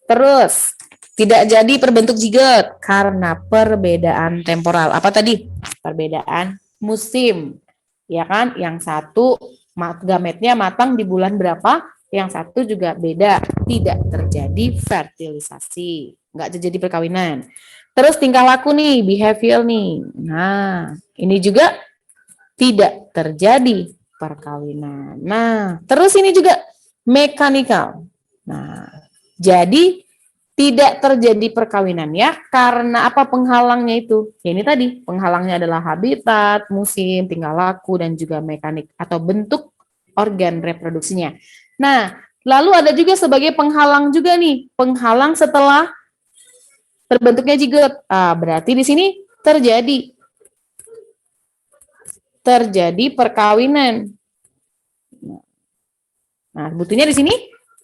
Terus tidak jadi perbentuk zigot karena perbedaan temporal. Apa tadi? Perbedaan musim. Ya kan? Yang satu gametnya matang di bulan berapa, yang satu juga beda, tidak terjadi fertilisasi, nggak terjadi perkawinan. Terus tingkah laku nih, behavior nih, nah ini juga tidak terjadi perkawinan. Nah terus ini juga mekanikal. Nah jadi tidak terjadi perkawinan ya, karena apa penghalangnya itu? Ya ini tadi, penghalangnya adalah habitat, musim, tingkah laku, dan juga mekanik atau bentuk organ reproduksinya. Nah, lalu ada juga sebagai penghalang juga nih, penghalang setelah terbentuknya zigot. Berarti di sini terjadi perkawinan. Nah, sebetulnya di sini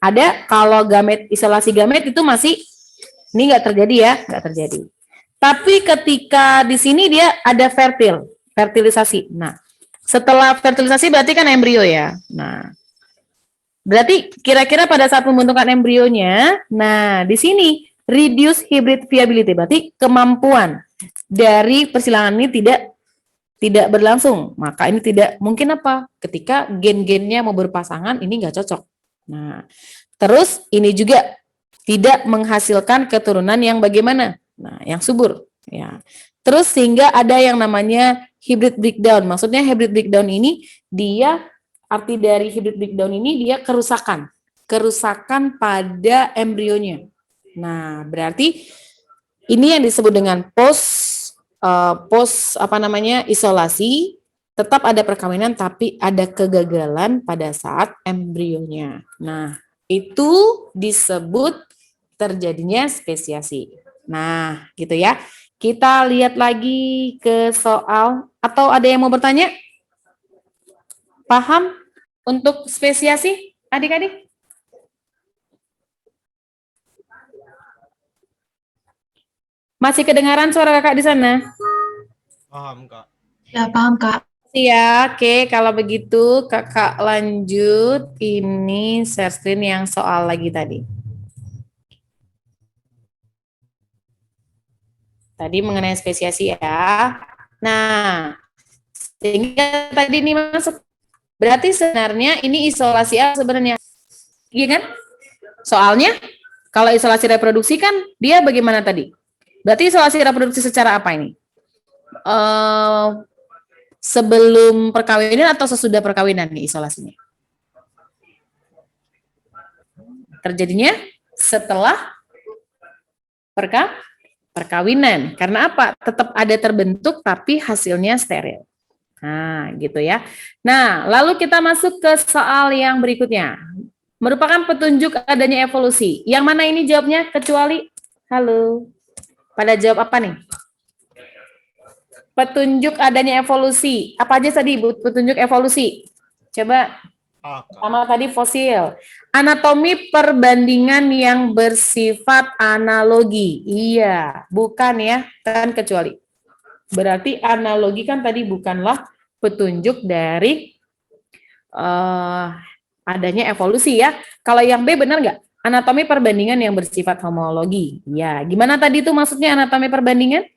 ada kalau gamet, isolasi gamet itu masih ini nggak terjadi ya, nggak terjadi. Tapi ketika di sini dia ada fertilisasi. Nah, setelah fertilisasi berarti kan embrio ya. Nah, berarti kira-kira pada saat pembentukan embrionya, nah di sini reduce hybrid viability, berarti kemampuan dari persilangan ini tidak berlangsung. Maka ini tidak mungkin apa? Ketika gen-gennya mau berpasangan ini nggak cocok. Nah, terus ini juga tidak menghasilkan keturunan yang bagaimana? Nah, yang subur. Ya. Terus sehingga ada yang namanya hybrid breakdown. Maksudnya hybrid breakdown ini arti dari hybrid breakdown ini dia kerusakan pada embrionya. Nah, berarti ini yang disebut dengan isolasi, tetap ada perkawinan tapi ada kegagalan pada saat embrionya. Nah, itu disebut terjadinya spesiasi. Nah, gitu ya. Kita lihat lagi ke soal, atau ada yang mau bertanya? Paham untuk spesiasi, adik-adik? Masih kedengaran suara kakak di sana? Paham, Kak. Ya, paham, Kak. Ya, oke. Kalau begitu kakak lanjut ini share screen yang soal lagi tadi. Tadi mengenai spesiasi ya. Nah, sehingga tadi ini masuk. Berarti sebenarnya ini isolasi apa sebenarnya? Iya kan? Soalnya kalau isolasi reproduksi kan dia bagaimana tadi? Berarti isolasi reproduksi secara apa ini? Sebelum perkawinan atau sesudah perkawinan nih isolasinya? Terjadinya setelah perkawinan. Karena apa? Tetap ada terbentuk tapi hasilnya steril. Nah, gitu ya. Nah, lalu kita masuk ke soal yang berikutnya. Merupakan petunjuk adanya evolusi. Yang mana ini jawabnya? Kecuali, halo. Pada jawab apa nih? Petunjuk adanya evolusi. Apa aja tadi petunjuk evolusi? Coba. A, Kak. Pertama tadi fosil. Anatomi perbandingan yang bersifat analogi. Iya, bukan ya, kan kecuali. Berarti analogi kan tadi bukanlah petunjuk dari adanya evolusi ya. Kalau yang B benar nggak? Anatomi perbandingan yang bersifat homologi. Ya, gimana tadi itu maksudnya anatomi perbandingan?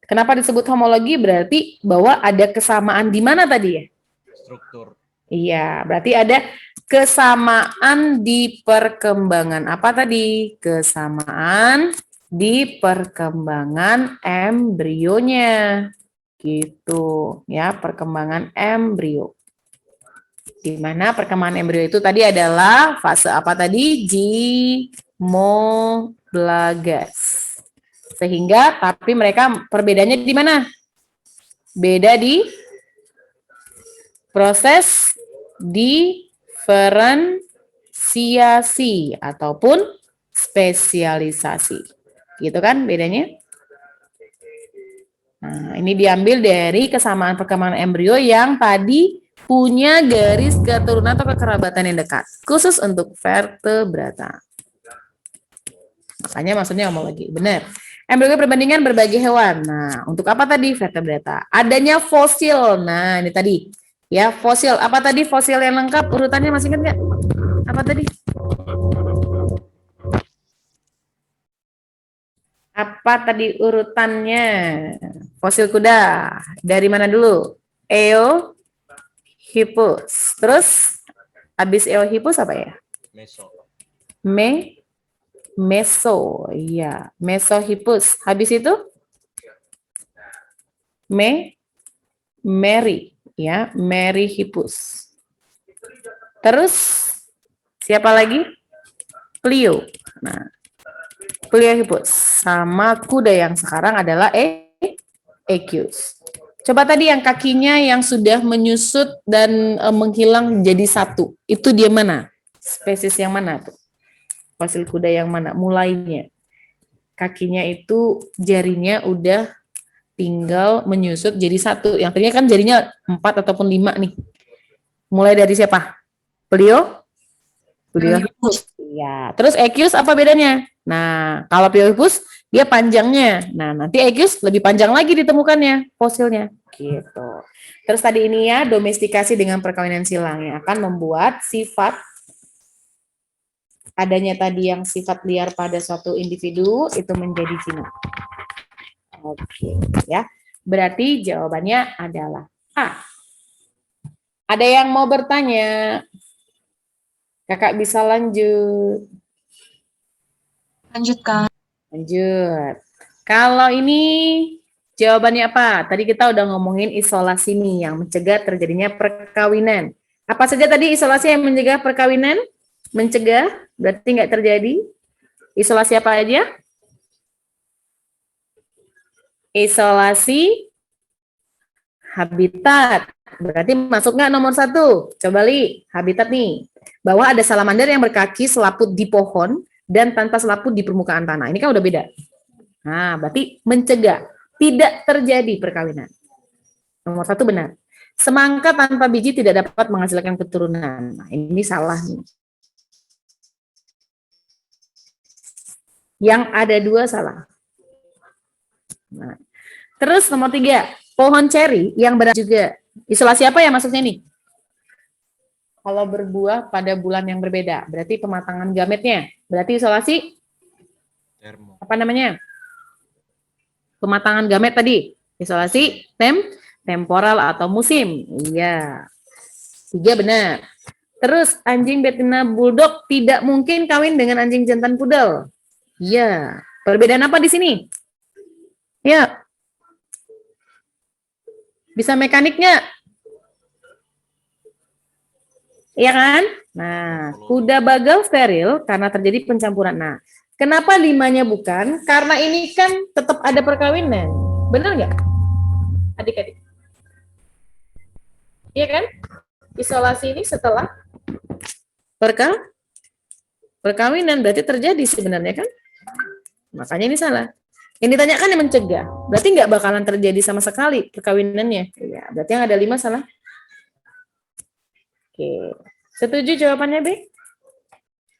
Kenapa disebut homologi? Berarti bahwa ada kesamaan di mana tadi ya? Struktur. Iya, berarti ada kesamaan di perkembangan. Apa tadi? Kesamaan di perkembangan embrionya. Gitu, ya, perkembangan embrio. Di mana perkembangan embrio itu tadi adalah fase apa tadi? Zygomolagaz. Sehingga, tapi mereka perbedaannya di mana? Beda di proses diferensiasi ataupun spesialisasi. Gitu kan bedanya? Nah, ini diambil dari kesamaan perkembangan embrio yang tadi punya garis keturunan atau kekerabatan yang dekat, khusus untuk vertebrata. Makanya maksudnya homologi, benar. Embrio perbandingan berbagai hewan. Nah, untuk apa tadi vertebrata? Adanya fosil. Nah, ini tadi. Ya, fosil. Apa tadi fosil yang lengkap? Urutannya masih ingat nggak? Apa tadi? Apa tadi urutannya? Fosil kuda. Dari mana dulu? Eohippus. Terus, habis Eohippus apa ya? Meso. Meso. Iya, Mesohippus. Habis itu? Mary. Ya, Meryhippus. Terus siapa lagi? Plio. Nah, Pliohippus sama kuda yang sekarang adalah Equus. Coba tadi yang kakinya yang sudah menyusut dan menghilang jadi satu. Itu dia mana? Spesies yang mana tuh? Fosil kuda yang mana? Mulainya. Kakinya itu jarinya udah tinggal menyusut jadi satu. Yang tadinya kan jarinya 4 ataupun 5 nih. Mulai dari siapa? Pliohippus. Ya. Terus Equus apa bedanya? Nah, kalau Pliohippus dia panjangnya. Nah, nanti Equus lebih panjang lagi ditemukannya fosilnya. Gitu. Terus tadi ini ya domestikasi dengan perkawinan silang yang akan membuat sifat adanya tadi yang sifat liar pada suatu individu itu menjadi jinak. Oke, ya. Berarti jawabannya adalah A. Ada yang mau bertanya? Kakak bisa lanjut. Lanjut, Kak. Lanjut. Kalau ini jawabannya apa? Tadi kita udah ngomongin isolasi nih yang mencegah terjadinya perkawinan. Apa saja tadi isolasi yang mencegah perkawinan? Mencegah, berarti nggak terjadi. Isolasi apa aja? Isolasi habitat. Berarti masuk nggak nomor 1? Coba Li, habitat nih. Bahwa ada salamander yang berkaki selaput di pohon dan tanpa selaput di permukaan tanah. Ini kan udah beda. Nah, berarti mencegah tidak terjadi perkawinan. Nomor 1 benar. Semangka tanpa biji tidak dapat menghasilkan keturunan. Nah, ini salah nih. Yang ada 2 salah. Nah, terus nomor 3, pohon ceri yang berat juga. Isolasi apa ya maksudnya nih? Kalau berbuah pada bulan yang berbeda, berarti pematangan gametnya. Berarti isolasi Termo. apa namanya? Pematangan gamet tadi. Isolasi temporal atau musim. Iya. 3 benar. Terus anjing betina bulldog tidak mungkin kawin dengan anjing jantan pudel. Iya. Perbedaan apa di sini? Ya. Bisa mekaniknya? Iya kan? Nah, kuda bagal steril karena terjadi pencampuran. Nah, kenapa 5-nya bukan? Karena ini kan tetap ada perkawinan. Benar nggak? Adik-adik. Iya kan? Isolasi ini setelah Perkawinan berarti terjadi sebenarnya kan? Makanya ini salah. Yang ditanyakan yang mencegah. Berarti nggak bakalan terjadi sama sekali perkawinannya. Ya, berarti yang ada 5 salah. Oke. Setuju jawabannya, B?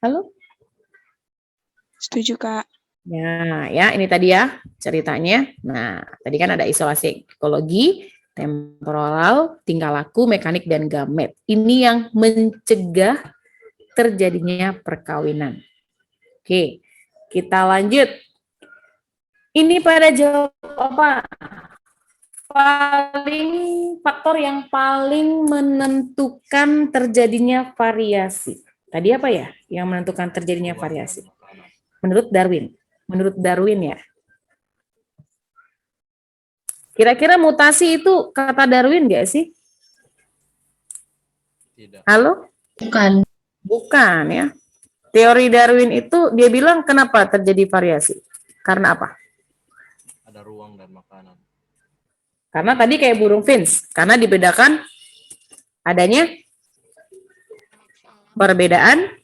Halo? Setuju, Kak. Ya, ini tadi ya ceritanya. Nah, tadi kan ada isolasi ekologi, temporal, tingkah laku, mekanik, dan gamet. Ini yang mencegah terjadinya perkawinan. Oke, kita lanjut. Ini pada jawab apa? Faktor yang paling menentukan terjadinya variasi. Tadi apa ya yang menentukan terjadinya variasi? Menurut Darwin. Menurut Darwin ya. Kira-kira mutasi itu kata Darwin nggak sih? Tidak. Halo? Bukan. Bukan ya. Teori Darwin itu dia bilang kenapa terjadi variasi? Karena apa? Ada ruang dan makanan. Karena tadi kayak burung finch. Karena dibedakan adanya perbedaan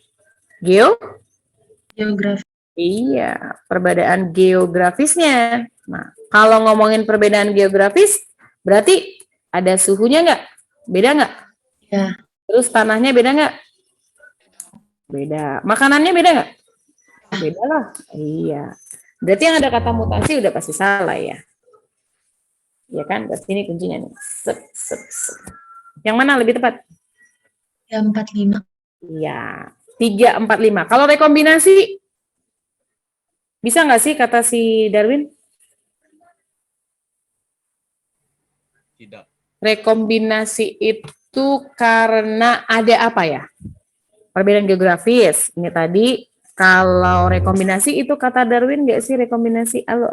Geografi. Iya, perbedaan geografisnya. Nah, kalau ngomongin perbedaan geografis, berarti ada suhunya nggak? Beda nggak? Ya. Terus tanahnya beda nggak? Beda. Makanannya beda nggak? Beda lah. Iya. Berarti yang ada kata mutasi udah pasti salah ya. Ya kan? Berarti ini kuncinya nih. Sep. Yang mana lebih tepat? Yang 45. Iya. 3, 4, 5. Kalau rekombinasi, bisa nggak sih kata si Darwin? Tidak. Rekombinasi itu karena ada apa ya? Perbedaan geografis. Ini tadi kalau rekombinasi itu kata Darwin nggak sih rekombinasi? Halo.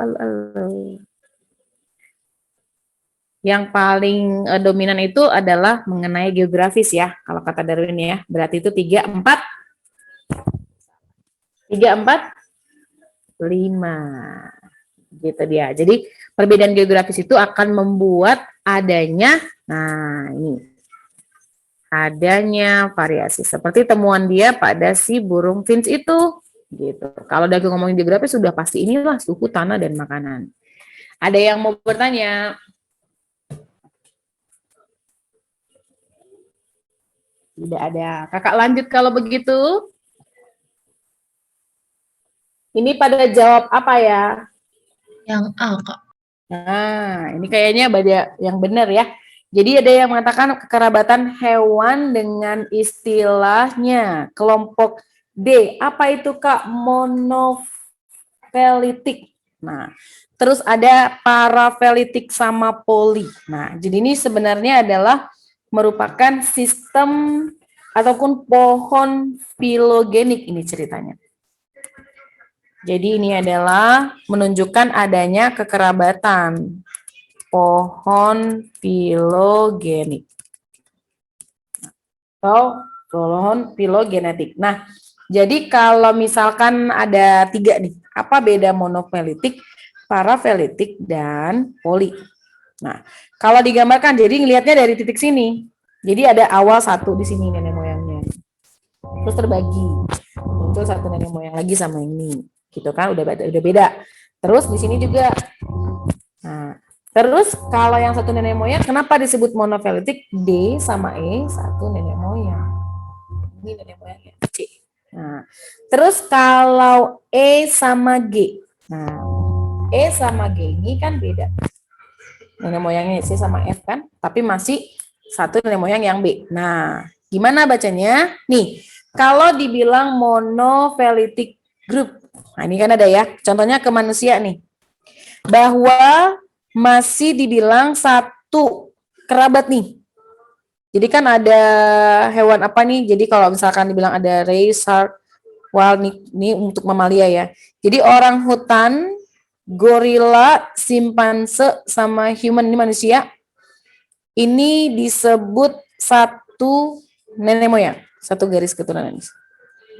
Yang paling dominan itu adalah mengenai geografis ya. Kalau kata Darwin ya. Berarti itu 3, 4, 5. Gitu dia. Jadi perbedaan geografis itu akan membuat adanya, nah ini, adanya variasi. Seperti temuan dia pada si burung finch itu. Gitu. Kalau udah ngomongin geografis sudah pasti inilah suhu, tanah, dan makanan. Ada yang mau bertanya? Tidak ada. Kakak lanjut kalau begitu. Ini pada jawab apa ya? Yang A, Kak. Nah, ini kayaknya pada yang benar ya. Jadi ada yang mengatakan kekerabatan hewan dengan istilahnya kelompok D. Apa itu Kak? Monofelitik. Nah, terus ada parafelitik sama poli. Nah, jadi ini sebenarnya adalah merupakan sistem ataupun pohon filogenik ini ceritanya. Jadi ini adalah menunjukkan adanya kekerabatan pohon filogenik atau pohon filogenetik. Nah, jadi kalau misalkan ada 3 nih, apa beda monofelitik, parafelitik, dan poli? Nah, kalau digambarkan, jadi ngelihatnya dari titik sini. Jadi ada awal 1 di sini nenek moyangnya. Terus terbagi. Muncul 1 nenek moyang lagi sama ini. Gitu kan, udah beda. Terus di sini juga. Nah, terus kalau yang 1 nenek moyang, kenapa disebut monofelitik? D sama E 1 nenek moyang. Ini nenek moyangnya C. Nah, terus kalau E sama G. Nah, E sama G ini kan beda. Nenek moyangnya C sama F kan, tapi masih 1 nenek moyang yang B. Nah, gimana bacanya? Nih, kalau dibilang monofelitik group, nah ini kan ada ya, contohnya ke manusia nih, bahwa masih dibilang 1 kerabat nih. Jadi kan ada hewan apa nih, jadi kalau misalkan dibilang ada ray, shark, whale, ini untuk mamalia ya. Jadi orang hutan, gorila, simpanse, sama human, ini manusia, ini disebut 1 nenek moyang, 1 garis keturunan.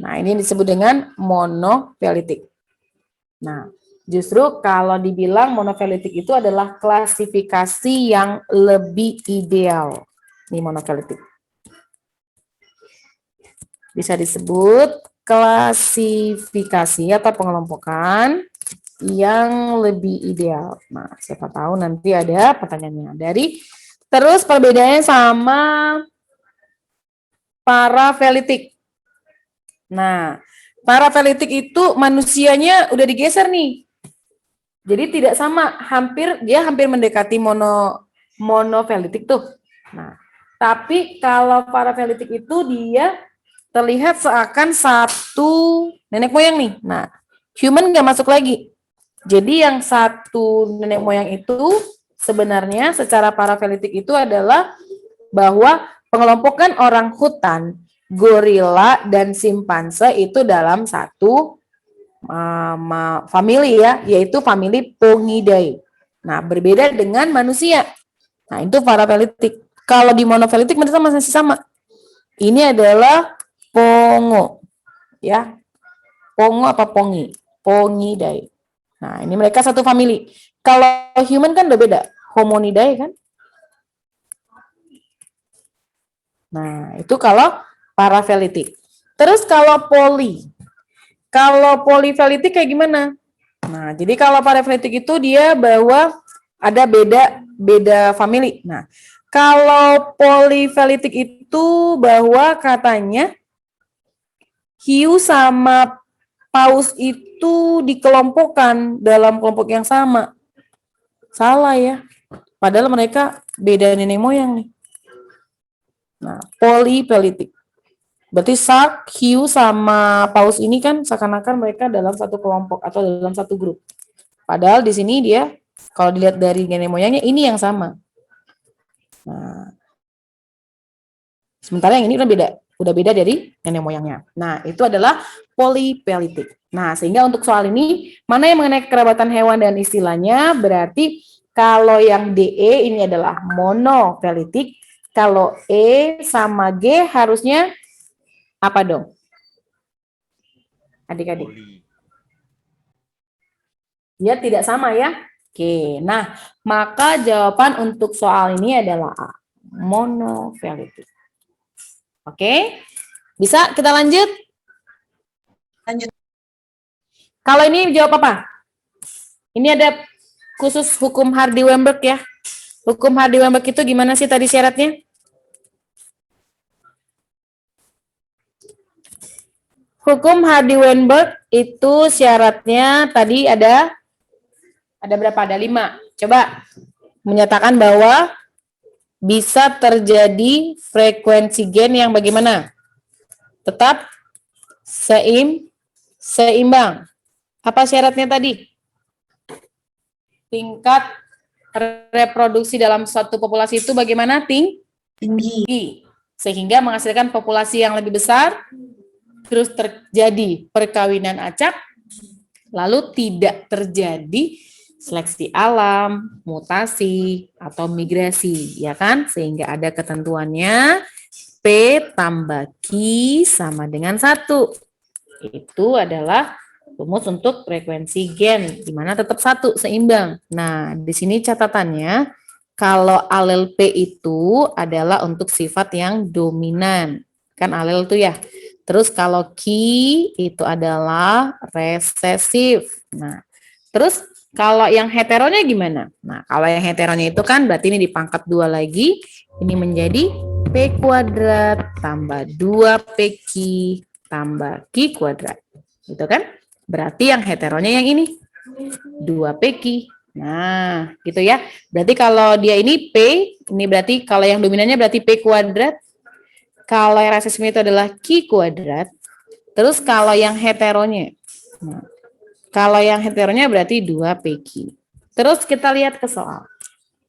Nah, ini disebut dengan monofelitik. Nah, justru kalau dibilang monofelitik itu adalah klasifikasi yang lebih ideal. Ini monofelitik. bisa disebut klasifikasi atau pengelompokan yang lebih ideal. Nah, siapa tahu nanti ada pertanyaannya. Terus perbedaannya sama parafelitik. Nah, parafelitik itu manusianya udah digeser nih. Jadi tidak sama, dia hampir mendekati monofelitik tuh. Nah, tapi kalau parafelitik itu dia terlihat seakan satu nenek moyang nih. Nah, human nggak masuk lagi. Jadi yang satu nenek moyang itu sebenarnya secara parafelitik itu adalah bahwa pengelompokan orang hutan, gorila, dan simpanse itu dalam satu famili ya, yaitu famili Pongidae. Nah, berbeda dengan manusia. Nah, itu parafelitik. Kalau di monofelitik mereka masih sama. Ini adalah pongo. Ya. Pongo apa pongi? Pongidae. Nah, ini mereka satu famili. Kalau human kan udah beda. Hominidae kan? Nah, itu kalau parafelitik. Terus kalau polifelitik kayak gimana? Nah, jadi kalau parafelitik itu dia bahwa ada beda famili. Nah, kalau polifelitik itu bahwa katanya hiu sama paus itu dikelompokkan dalam kelompok yang sama. Salah ya. Padahal mereka beda nenek moyang nih. Nah, polifelitik. Berarti shark, hiu, sama paus ini kan seakan-akan mereka dalam satu kelompok atau dalam satu grup. Padahal di sini dia, kalau dilihat dari nenek moyangnya, ini yang sama. Nah, sementara yang ini udah beda dari nenek moyangnya. Nah, itu adalah polifelitik. Nah, sehingga untuk soal ini, mana yang mengenai kerabatan hewan dan istilahnya, berarti kalau yang DE ini adalah monofelitik, kalau E sama G harusnya apa dong? Adik-adik. Poli. Ya, tidak sama ya. Oke, nah, maka jawaban untuk soal ini adalah A, monofelitik. Oke, bisa kita lanjut? Lanjut. Kalau ini jawab apa? Ini ada khusus hukum Hardy-Weinberg ya. Hukum Hardy-Weinberg itu gimana sih tadi syaratnya? Hukum Hardy-Weinberg itu syaratnya tadi ada berapa? Ada 5. Coba menyatakan bahwa bisa terjadi frekuensi gen yang bagaimana? Tetap seimbang. Apa syaratnya tadi? Tingkat reproduksi dalam suatu populasi itu bagaimana? Tinggi. Sehingga menghasilkan populasi yang lebih besar, terus terjadi perkawinan acak, lalu tidak terjadi seleksi alam, mutasi, atau migrasi, ya kan? Sehingga ada ketentuannya P tambah Q sama dengan 1. Itu adalah rumus untuk frekuensi gen, di mana tetap 1, seimbang. Nah, di sini catatannya, kalau alel P itu adalah untuk sifat yang dominan. Kan alel itu ya. Terus kalau Q itu adalah resesif. Nah, terus kalau yang heteronya gimana? Nah, kalau yang heteronya itu kan berarti ini dipangkat 2 lagi. Ini menjadi P kuadrat tambah 2PQ tambah Q kuadrat. Gitu kan? Berarti yang heteronya yang ini. 2PQ. Nah, gitu ya. Berarti kalau dia ini P, ini berarti kalau yang dominannya berarti P kuadrat. Kalau yang resesifnya itu adalah Q kuadrat. Terus kalau yang heteronya. Nah, kalau yang heteronya berarti 2PQ. Terus kita lihat ke soal.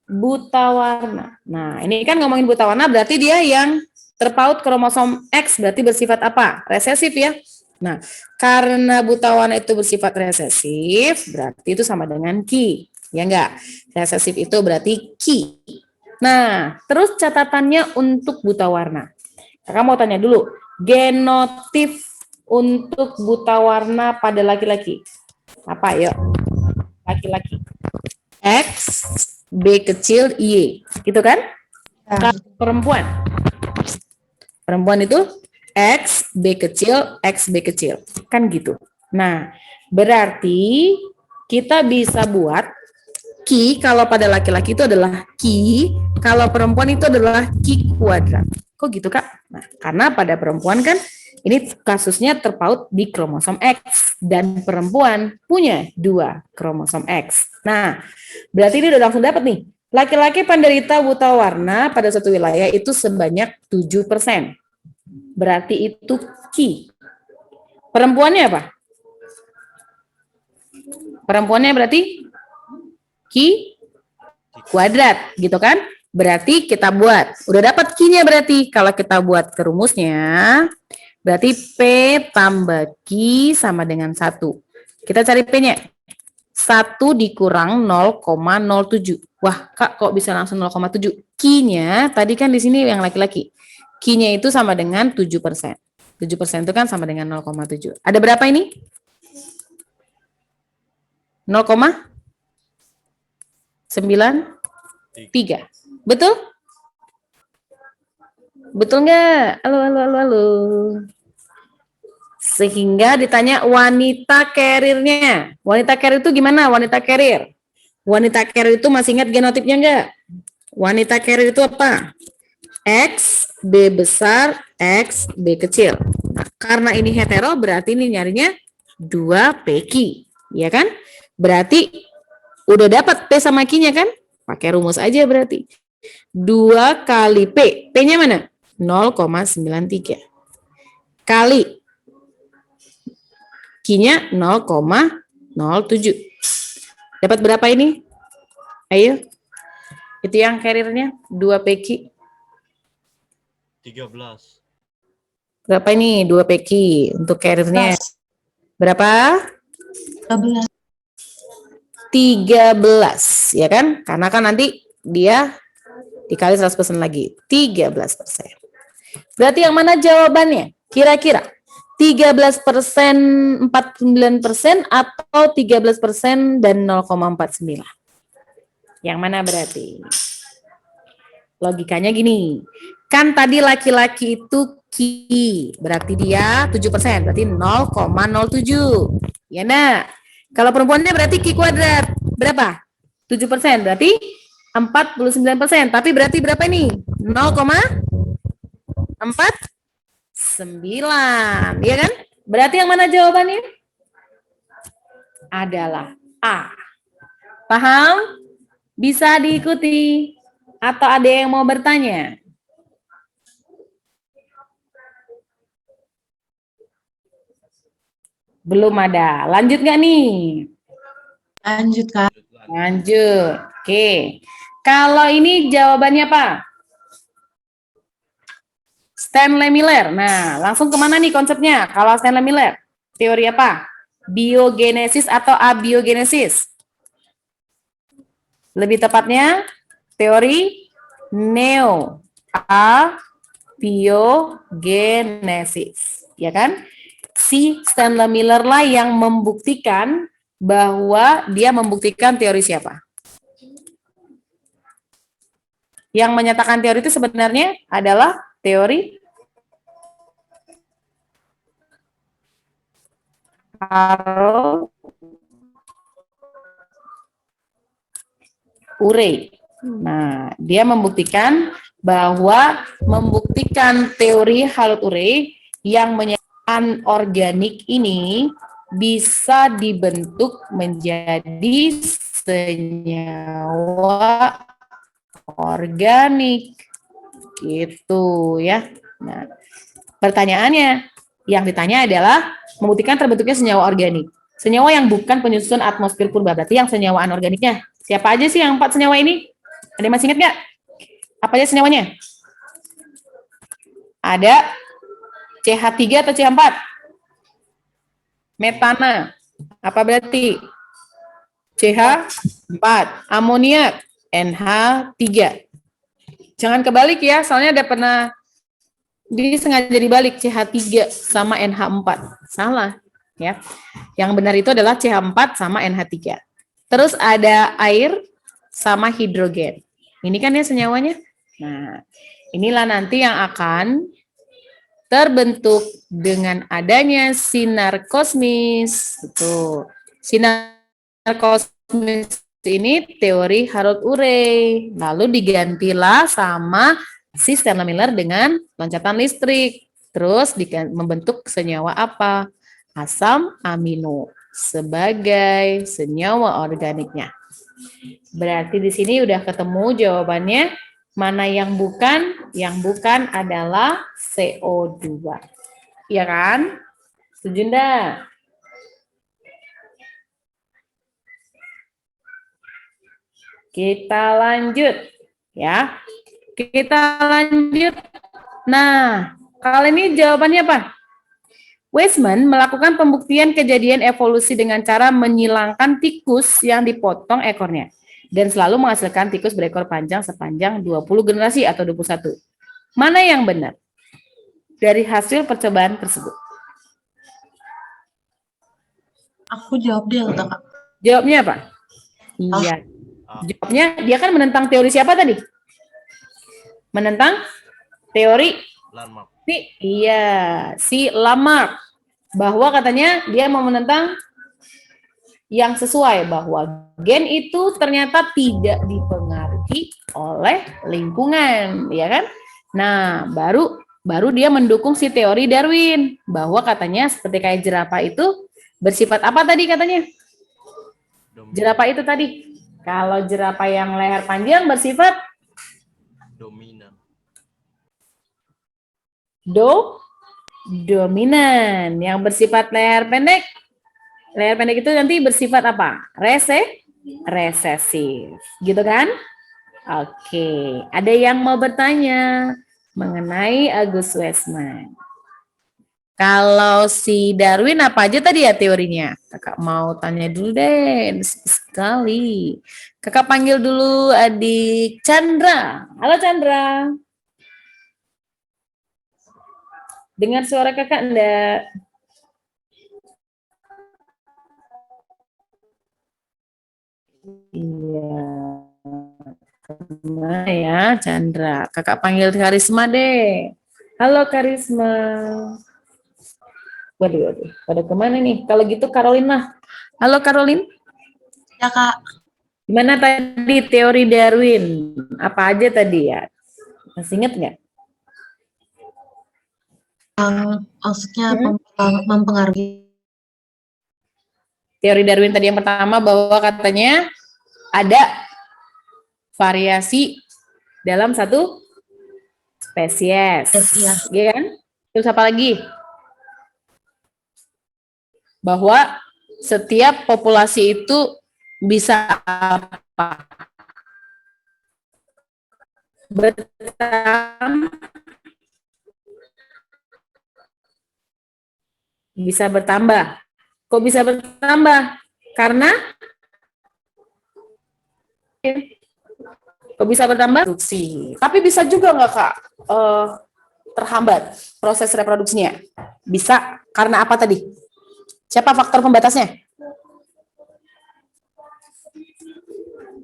Buta warna. Nah, ini kan ngomongin buta warna berarti dia yang terpaut kromosom X berarti bersifat apa? Resesif ya. Nah, karena buta warna itu bersifat resesif, berarti itu sama dengan Q. Ya enggak? Resesif itu berarti Q. Nah, terus catatannya untuk buta warna. Kakak mau tanya dulu, genotip untuk buta warna pada laki-laki. Apa, yuk? Laki-laki. X, B kecil, Y. Gitu kan? Kalau perempuan. Perempuan itu X, B kecil, X, B kecil. Kan gitu. Nah, berarti kita bisa buat Q kalau pada laki-laki itu adalah Q, kalau perempuan itu adalah Q kuadrat. Kok gitu, Kak? Nah, karena pada perempuan kan ini kasusnya terpaut di kromosom X dan perempuan punya 2 kromosom X. Nah, berarti ini udah langsung dapat nih. Laki-laki penderita buta warna pada suatu wilayah itu sebanyak 7%. Berarti itu Q. Perempuannya apa? Perempuannya berarti Q kuadrat, gitu kan? Berarti kita buat. Udah dapat Q-nya berarti. Kalau kita buat ke rumusnya, berarti P tambah Q sama dengan 1. Kita cari P-nya. 1 dikurang 0,07. Wah, Kak, kok bisa langsung 0,7? Q-nya, tadi kan di sini yang laki-laki. Q-nya itu sama dengan 7%. 7% itu kan sama dengan 0,7. Ada berapa ini? 0,93. Betul? Betul nggak? Halo, halo, halo, halo. Sehingga ditanya wanita karirnya. Wanita karir itu gimana? Wanita karir. Wanita karir itu masih ingat genotipnya nggak? Wanita karir itu apa? X, B besar, X, B kecil. Nah, karena ini hetero berarti ini nyarinya 2PQ. Ya kan? Berarti udah dapat P sama Q-nya kan? Pakai rumus aja berarti. 2 kali P. P-nya mana? 0,93. Kali Q-nya 0,07. Dapat berapa ini? Ayo. Itu yang karirnya 2PQ. 13. Berapa ini 2PQ untuk karirnya? Berapa? 13. 13, ya kan? Karena kan nanti dia dikali 100% lagi. 13%. Berarti yang mana jawabannya? Kira-kira 13%, 49% atau 13% dan 0,49? Yang mana berarti? Logikanya gini. Kan tadi laki-laki itu Q, berarti dia 7%, berarti 0,07. Ya nah. Kalau perempuannya berarti Q kuadrat. Berapa? 7%, berarti 49%. Tapi berarti berapa ini? 0,49. Iya kan? Berarti yang mana jawabannya? Adalah A. Paham? Bisa diikuti? Atau ada yang mau bertanya? Belum ada. Lanjut nggak nih? Lanjut, Kak. Lanjut. Oke. Kalau ini jawabannya apa? Stanley Miller. Nah, langsung kemana nih konsepnya? Kalau Stanley Miller, teori apa? Biogenesis atau abiogenesis? Lebih tepatnya, teori neo-abiogenesis. Ya kan? Si Stanley Miller lah yang membuktikan bahwa dia membuktikan teori siapa? Yang menyatakan teori itu sebenarnya adalah teori Harold Urey. Nah, dia membuktikan teori Harold Urey yang menyatakan organik ini bisa dibentuk menjadi senyawa organik gitu ya. Nah, pertanyaannya yang ditanya adalah membuktikan terbentuknya senyawa organik. Senyawa yang bukan penyusun atmosfer purba, berarti yang senyawa anorganiknya. Siapa aja sih yang 4 senyawa ini? Ada yang masih ingat nggak? Apa aja senyawanya? Ada CH3 atau CH4? Metana. Apa berarti? CH4. Amoniak. NH3. Jangan kebalik ya, soalnya ada pernah sengaja dibalik CH3 sama NH4. Salah ya. Yang benar itu adalah CH4 sama NH3. Terus ada air sama hidrogen. Ini kan ya senyawanya. Nah, inilah nanti yang akan terbentuk dengan adanya sinar kosmis. Tuh. Sinar kosmis ini teori Harold Urey. Lalu digantilah sama sistem laminar dengan loncatan listrik. Terus membentuk senyawa apa? Asam amino sebagai senyawa organiknya. Berarti di sini udah ketemu jawabannya. Mana yang bukan? Yang bukan adalah CO2. Iya kan? Setuju enggak? Kita lanjut. Ya. Kita lanjut. Nah, kali ini jawabannya apa? Weismann melakukan pembuktian kejadian evolusi dengan cara menyilangkan tikus yang dipotong ekornya dan selalu menghasilkan tikus berekor panjang sepanjang 20 generasi atau 21. Mana yang benar dari hasil percobaan tersebut? Aku jawab deh, Kak. Jawabnya apa? Iya. Jawabnya dia kan menentang teori siapa tadi? Menentang teori Landmark. si Lamarck, bahwa katanya dia mau menentang yang sesuai, bahwa gen itu ternyata tidak dipengaruhi oleh lingkungan, ya kan? Nah, baru dia mendukung si teori Darwin, bahwa katanya seperti kayak jerapah itu bersifat apa tadi katanya? Jerapah itu tadi, kalau jerapah yang leher panjang bersifat Dominan. Dominan. Yang bersifat leher pendek itu nanti bersifat apa? Resesif. Gitu kan? Oke. Ada yang mau bertanya mengenai Agus Weismann? Kalau si Darwin apa aja tadi ya teorinya? Kakak mau tanya dulu deh. Sekali. Kakak panggil dulu adik Chandra. Halo Chandra. Dengar suara kakak enggak? Iya. Nah ya, Chandra. Kakak panggil Karisma deh. Halo Karisma. Waduh. Pada kemana nih? Kalau gitu Karolin lah. Halo Karolin. Ya, Kak. Gimana tadi teori Darwin? Apa aja tadi ya? Masih ingat nggak? Maksudnya mempengaruhi. Teori Darwin tadi yang pertama bahwa katanya ada variasi dalam satu spesies. Iya. Iya kan? Terus apa lagi? Bahwa setiap populasi itu bisa apa? Bisa bertambah. Kok bisa bertambah? Karena kok bisa bertambah? Reproduksi. Tapi bisa juga nggak Kak terhambat proses reproduksinya? Bisa. Karena apa tadi? Siapa faktor pembatasnya?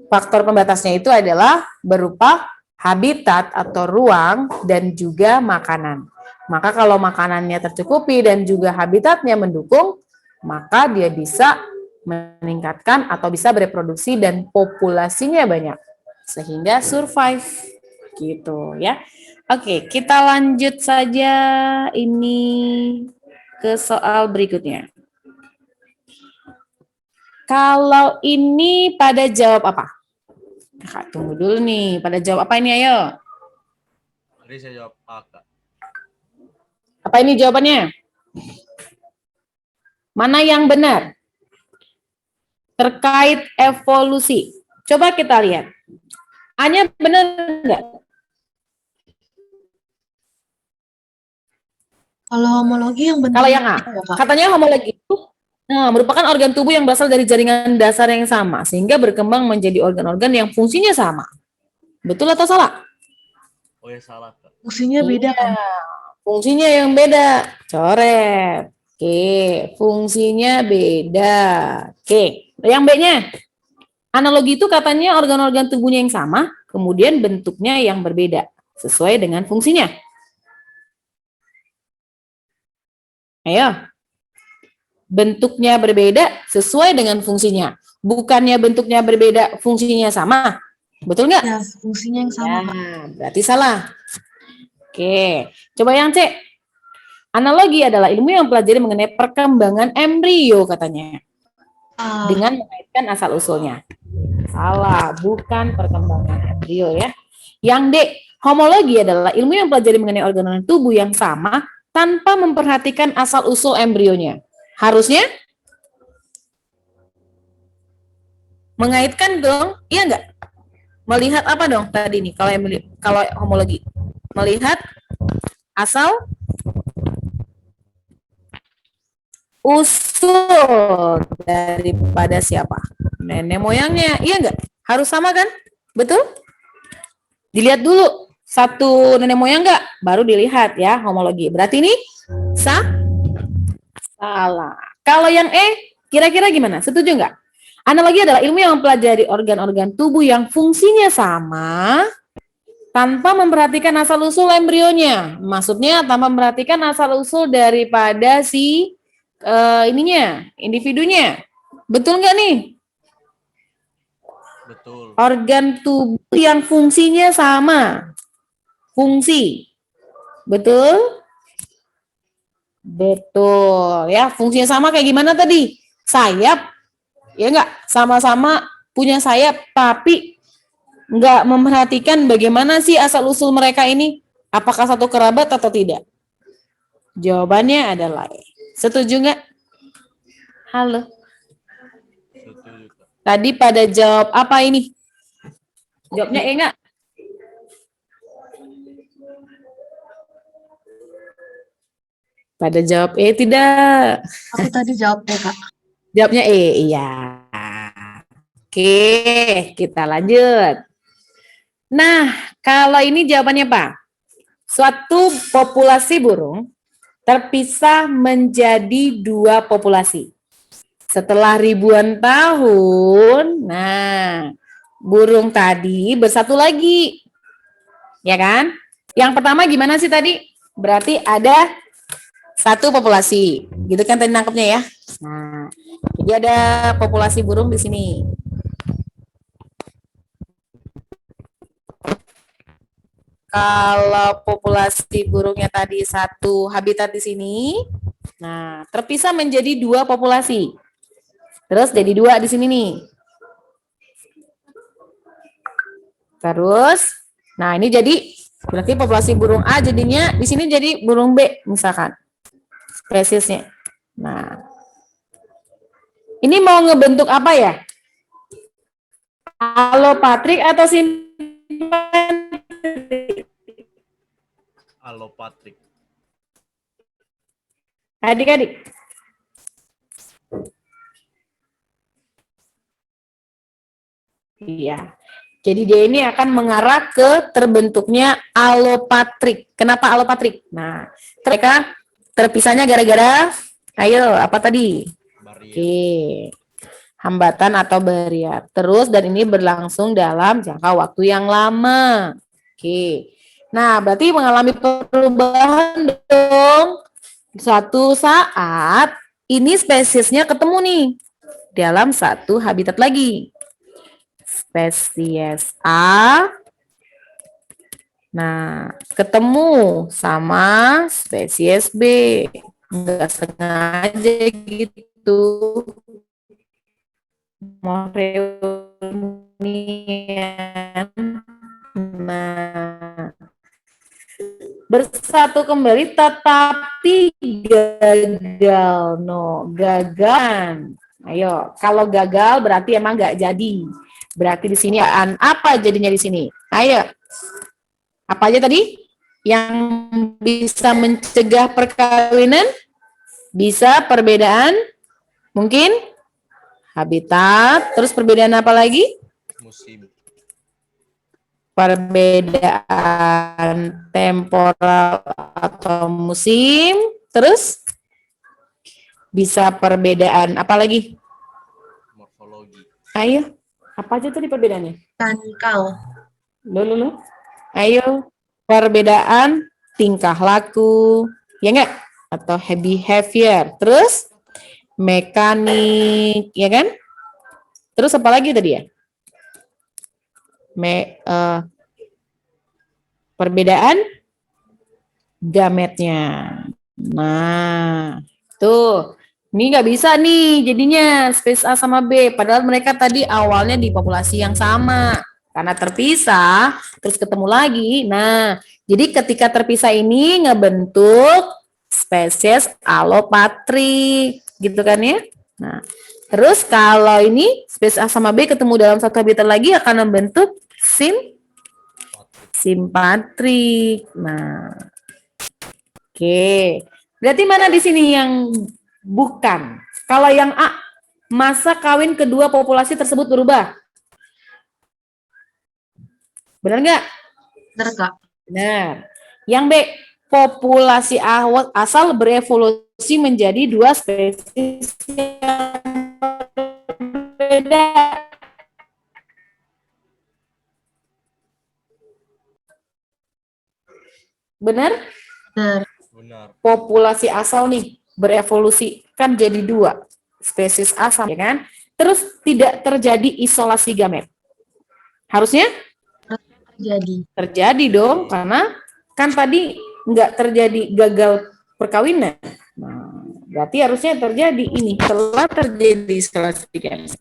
Faktor pembatasnya itu adalah berupa habitat atau ruang dan juga makanan. Maka kalau makanannya tercukupi dan juga habitatnya mendukung, maka dia bisa meningkatkan atau bisa bereproduksi dan populasinya banyak sehingga survive gitu ya. Oke, kita lanjut saja ini ke soal berikutnya. Kalau ini pada jawab apa? Kakak tunggu dulu nih, pada jawab apa ini ayo? Tadi saya jawab A, Kak. Apa ini jawabannya? Mana yang benar? Terkait evolusi. Coba kita lihat. A-nya benar enggak? Kalau homologi yang benar. Kalau yang A, katanya homologi itu merupakan organ tubuh yang berasal dari jaringan dasar yang sama, sehingga berkembang menjadi organ-organ yang fungsinya sama. Betul atau salah? Oh ya salah, Kak. Fungsinya beda kan? Fungsinya yang beda. Coret. Oke, fungsinya beda. Oke, yang B-nya. Analogi itu katanya organ-organ tubuhnya yang sama, kemudian bentuknya yang berbeda, sesuai dengan fungsinya. Ayo. Bentuknya berbeda sesuai dengan fungsinya. Bukannya bentuknya berbeda, fungsinya sama. Betul nggak? Ya, fungsinya yang sama, Kak. Ya, berarti salah. Oke, coba yang C. Analogi adalah ilmu yang mempelajari mengenai perkembangan embrio katanya. Dengan mengaitkan asal-usulnya. Salah, bukan perkembangan embrio ya. Yang D, homologi adalah ilmu yang mempelajari mengenai organ tubuh yang sama tanpa memperhatikan asal-usul embrionya. Harusnya mengaitkan dong, iya nggak? Melihat apa dong tadi nih kalau homologi? Melihat asal usul daripada siapa? Nenek moyangnya, iya nggak? Harus sama kan? Betul? Dilihat dulu satu nenek moyang nggak? Baru dilihat ya homologi. Berarti ini salah. Kalau yang E, kira-kira gimana? Setuju nggak? Analogi adalah ilmu yang mempelajari organ-organ tubuh yang fungsinya sama tanpa memperhatikan asal-usul embrionya. Maksudnya tanpa memperhatikan asal-usul daripada si individunya. Betul nggak nih? Betul. Organ tubuh yang fungsinya sama. Fungsi. Betul? Betul. Ya, fungsinya sama kayak gimana tadi? Sayap. Ya enggak? Sama-sama punya sayap, tapi enggak memperhatikan bagaimana sih asal-usul mereka ini. Apakah satu kerabat atau tidak? Jawabannya adalah E. Setuju nggak? Halo. Setuju, Kak. Tadi pada jawab apa ini? Jawabnya E enggak? Pada jawab E tidak. Aku tadi jawab ya, Kak. Jawabnya E, iya. Oke, kita lanjut. Nah, kalau ini jawabannya Pak. Suatu populasi burung terpisah menjadi dua populasi. Setelah ribuan tahun, nah, burung tadi bersatu lagi. Ya kan? Yang pertama gimana sih tadi? Berarti ada satu populasi. Gitu kan tadi nangkepnya ya? Nah, jadi ada populasi burung di sini. Kalau populasi burungnya tadi satu habitat di sini, nah terpisah menjadi dua populasi. Terus jadi dua di sini nih. Terus, nah ini jadi berarti populasi burung A jadinya di sini jadi burung B misalkan spesiesnya. Nah, ini mau ngebentuk apa ya? Alopatrik atau simpatrik? Alopatrik. Adik-adik. Iya. Jadi dia ini akan mengarah ke terbentuknya alopatrik. Kenapa alopatrik? Nah, mereka terpisahnya gara-gara, ayo apa tadi? Barier. Oke. Hambatan atau barrier. Terus dan ini berlangsung dalam jangka waktu yang lama. Oke. Nah, berarti mengalami perubahan dong. Suatu saat ini spesiesnya ketemu nih dalam satu habitat lagi. Spesies A, nah ketemu sama spesies B, nggak sengaja gitu, mau reunian, nah bersatu kembali tetapi gagal, gagal. Ayo, kalau gagal berarti emang nggak jadi. Berarti di sini apa jadinya di sini? Ayo. Apa aja tadi? Yang bisa mencegah perkawinan? Bisa perbedaan? Mungkin habitat, terus perbedaan apa lagi? Musim. Perbedaan temporal atau musim, terus bisa perbedaan apa lagi? Morfologi. Ayo. Apa aja tadi perbedaannya? Tangkal. Loh. Ayo, perbedaan tingkah laku. Ya enggak? atau behavior. Terus mekanik, ya kan? Terus apa lagi tadi ya? Perbedaan gametnya. Nah, tuh. Ini nggak bisa nih jadinya spesies A sama B. Padahal mereka tadi awalnya di populasi yang sama. Karena terpisah, terus ketemu lagi. Nah, jadi ketika terpisah ini ngebentuk spesies alopatri. Gitu kan ya? Nah, terus kalau ini spesies A sama B ketemu dalam satu habitat lagi akan membentuk simpatrik. Nah, oke. Berarti mana di sini yang bukan? Kalau yang A, masa kawin kedua populasi tersebut berubah. Benar nggak? Benar, Kak. Benar. Yang B, populasi asal berevolusi menjadi dua spesies yang berbeda. Benar? Benar. Benar. Populasi asal nih berevolusi kan jadi dua spesies asal, ya kan? Terus tidak terjadi isolasi gamet. Harusnya terjadi dong, karena kan tadi nggak terjadi gagal perkawinan. Nah, berarti harusnya terjadi ini, telah terjadi isolasi gamet.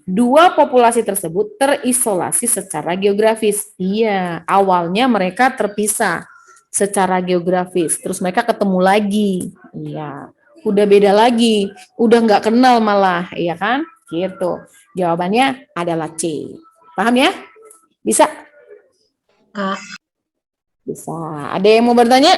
Dua populasi tersebut terisolasi secara geografis. Iya, awalnya mereka terpisah secara geografis, terus mereka ketemu lagi. Iya, udah beda lagi, udah nggak kenal malah, iya kan? Gitu. Jawabannya adalah C. Paham ya? Bisa? Kak. Bisa. Ada yang mau bertanya?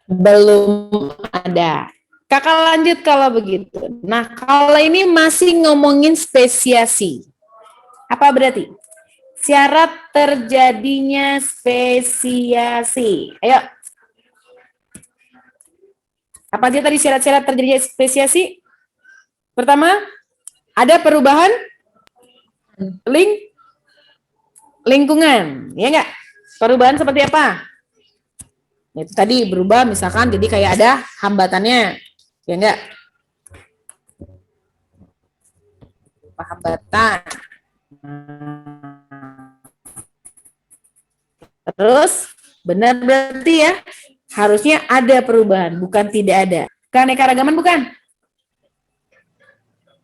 Belum ada. Kakak lanjut kalau begitu. Nah, kalau ini masih ngomongin spesiasi. Apa berarti? Syarat terjadinya spesiasi. Ayo. Apa aja tadi syarat-syarat terjadinya spesiasi? Pertama, ada perubahan lingkungan. Ya enggak? Perubahan seperti apa? Itu tadi berubah misalkan jadi kayak ada hambatannya. Ya enggak? Hambatan. Terus benar berarti ya harusnya ada perubahan, bukan tidak ada. Keanekaragaman bukan?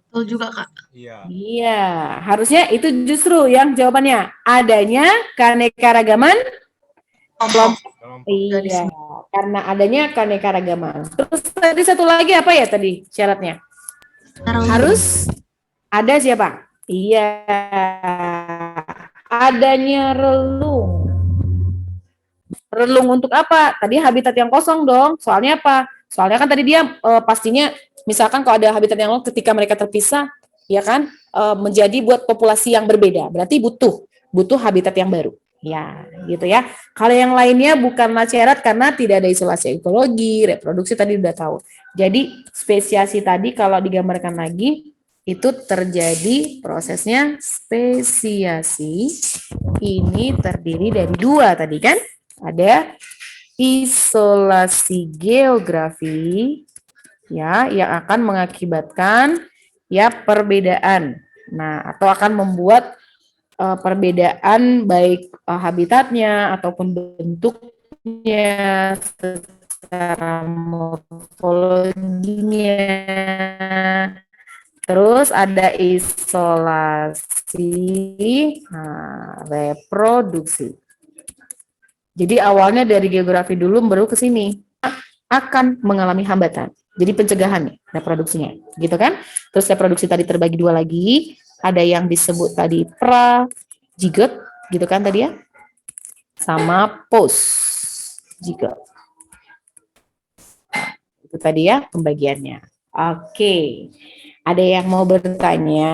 Betul juga, Kak. Iya. Iya, harusnya itu justru yang jawabannya adanya keanekaragaman kelompok. Iya, karena adanya keanekaragaman. Terus tadi satu lagi apa ya tadi syaratnya? Harus ada siapa? Iya, adanya relung. Relung untuk apa? Tadi habitat yang kosong dong. Soalnya apa? Soalnya kan tadi dia pastinya misalkan kalau ada habitat yang kosong ketika mereka terpisah, ya kan menjadi buat populasi yang berbeda. Berarti butuh habitat yang baru. Ya, gitu ya. Kalau yang lainnya bukanlah syarat karena tidak ada isolasi ekologi, reproduksi tadi udah tahu. Jadi spesiasi tadi kalau digambarkan lagi itu terjadi prosesnya spesiasi. Ini terdiri dari dua tadi kan? Ada isolasi geografi ya yang akan mengakibatkan ya perbedaan. Nah, atau akan membuat perbedaan baik habitatnya ataupun bentuknya secara morfologinya. Terus ada isolasi reproduksi. Jadi awalnya dari geografi dulu baru ke sini akan mengalami hambatan. Jadi pencegahan nih reproduksinya, gitu kan? Terus reproduksi tadi terbagi dua lagi. Ada yang disebut tadi pra-zigot, gitu kan tadi ya? Sama post-zigot. Itu tadi ya pembagiannya. Oke. Ada yang mau bertanya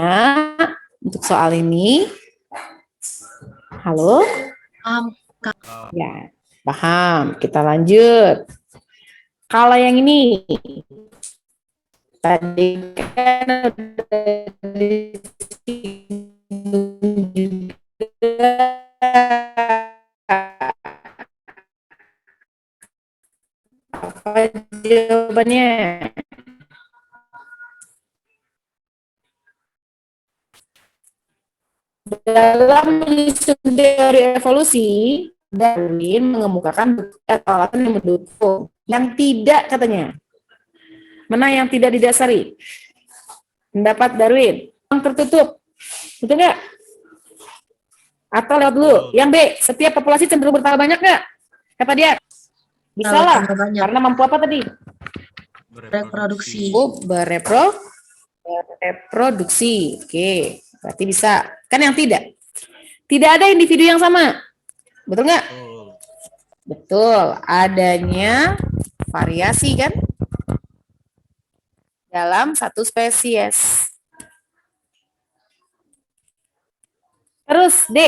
untuk soal ini? Halo? Ya, paham. Kita lanjut. Kalau yang ini, tadi kan udah disinggung Apa jawabannya? Dalam menyusun teori evolusi, Darwin mengemukakan alasan yang mendukung. Yang tidak katanya. Mana yang tidak didasari? Pendapat Darwin. Yang tertutup. Betul nggak? Atau lewat dulu. Yang B, setiap populasi cenderung bertambah banyak nggak? Kata dia. Bisa Kalau lah. tambah banyak. Karena mampu apa tadi? Reproduksi. Bereproduksi. Oke, berarti bisa. Kan yang tidak. Tidak ada individu yang sama. Betul nggak? Betul. Betul. Adanya variasi kan? Dalam satu spesies. Terus, D.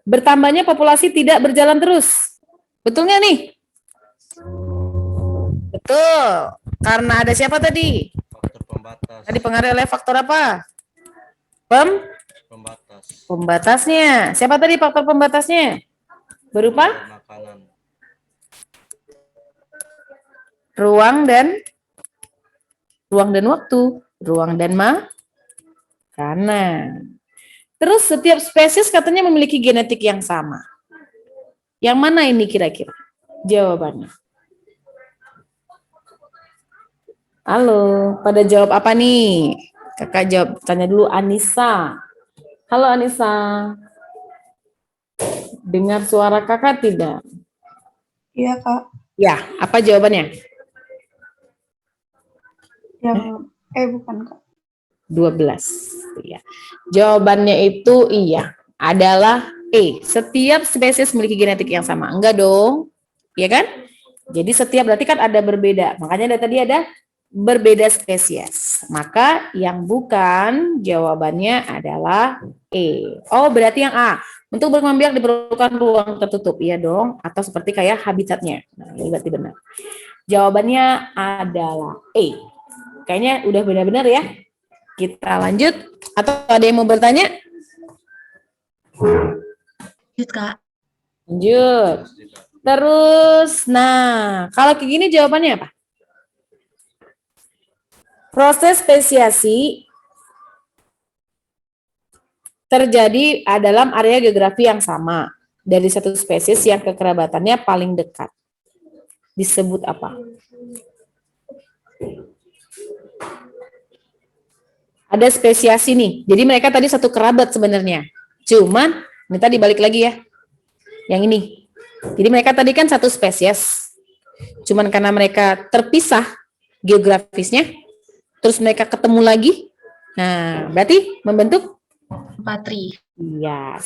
Bertambahnya populasi tidak berjalan terus. Betul nggak nih? Betul. Karena ada siapa tadi? Faktor pembatas. Tadi dipengaruhi oleh faktor apa? Pembatas. Pembatasnya. Siapa tadi faktor pembatasnya? Berupa Makanan. ruang dan waktu. Ruang dan makanan. Terus setiap spesies katanya memiliki genetik yang sama. Yang mana ini kira-kira? Jawabannya. Halo, pada jawab apa nih? Kakak jawab, tanya dulu Anissa. Halo Anissa. Dengar suara kakak tidak? Iya, Kak. Ya, apa jawabannya? Yang bukan, Kak. 12. Ya. Jawabannya itu iya, adalah E. Setiap spesies memiliki genetik yang sama. Enggak dong. Iya kan? Jadi setiap berarti kan ada berbeda. Makanya dari tadi ada berbeda spesies. Maka yang bukan jawabannya adalah E. Oh, berarti yang A. Untuk berkembang biak diperlukan ruang tertutup. Iya dong. Atau seperti kayak habitatnya. Nah, ini berarti benar. Jawabannya adalah E. Kayaknya udah benar-benar ya. Kita lanjut. Atau ada yang mau bertanya? Lanjut, Kak. Lanjut. Terus, nah, kalau kayak gini jawabannya apa? Proses spesiasi terjadi dalam area geografi yang sama dari satu spesies yang kekerabatannya paling dekat. Disebut apa? Ada spesiasi nih. Jadi mereka tadi satu kerabat sebenarnya. Cuman, ini tadi balik lagi ya. Yang ini. Jadi mereka tadi kan satu spesies. Cuman karena mereka terpisah geografisnya, terus mereka ketemu lagi. Nah, berarti membentuk Patri. iya,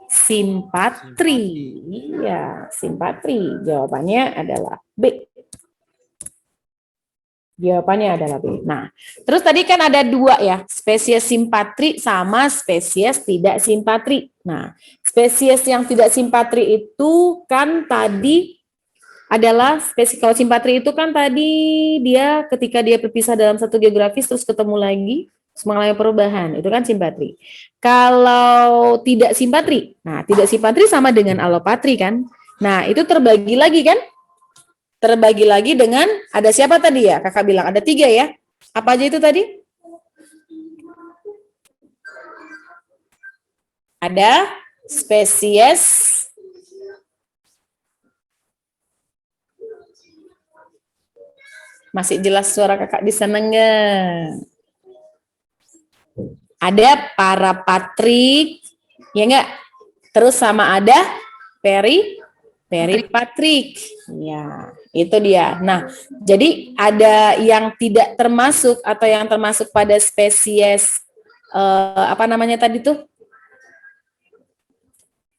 simpatri. Iya, simpatri. Jawabannya adalah B. Jawabannya adalah B. Nah, terus tadi kan ada dua ya, spesies simpatri sama spesies tidak simpatri. Nah, spesies yang tidak simpatri itu kan tadi adalah spesies, kalau simpatri itu kan tadi dia ketika dia berpisah dalam satu geografis terus ketemu lagi, mengalami perubahan, itu kan simpatri. Kalau tidak simpatri, nah tidak simpatri sama dengan alopatri kan. Nah, itu terbagi lagi kan? Terbagi lagi dengan, ada siapa tadi ya? Kakak bilang ada 3 ya. Apa aja itu tadi? Ada spesies masih jelas suara kakak di sana enggak? Ada parapatrik, ya enggak? Terus sama ada peripatrik. Ya, itu dia. Nah, jadi ada yang tidak termasuk atau yang termasuk pada spesies apa namanya tadi tuh?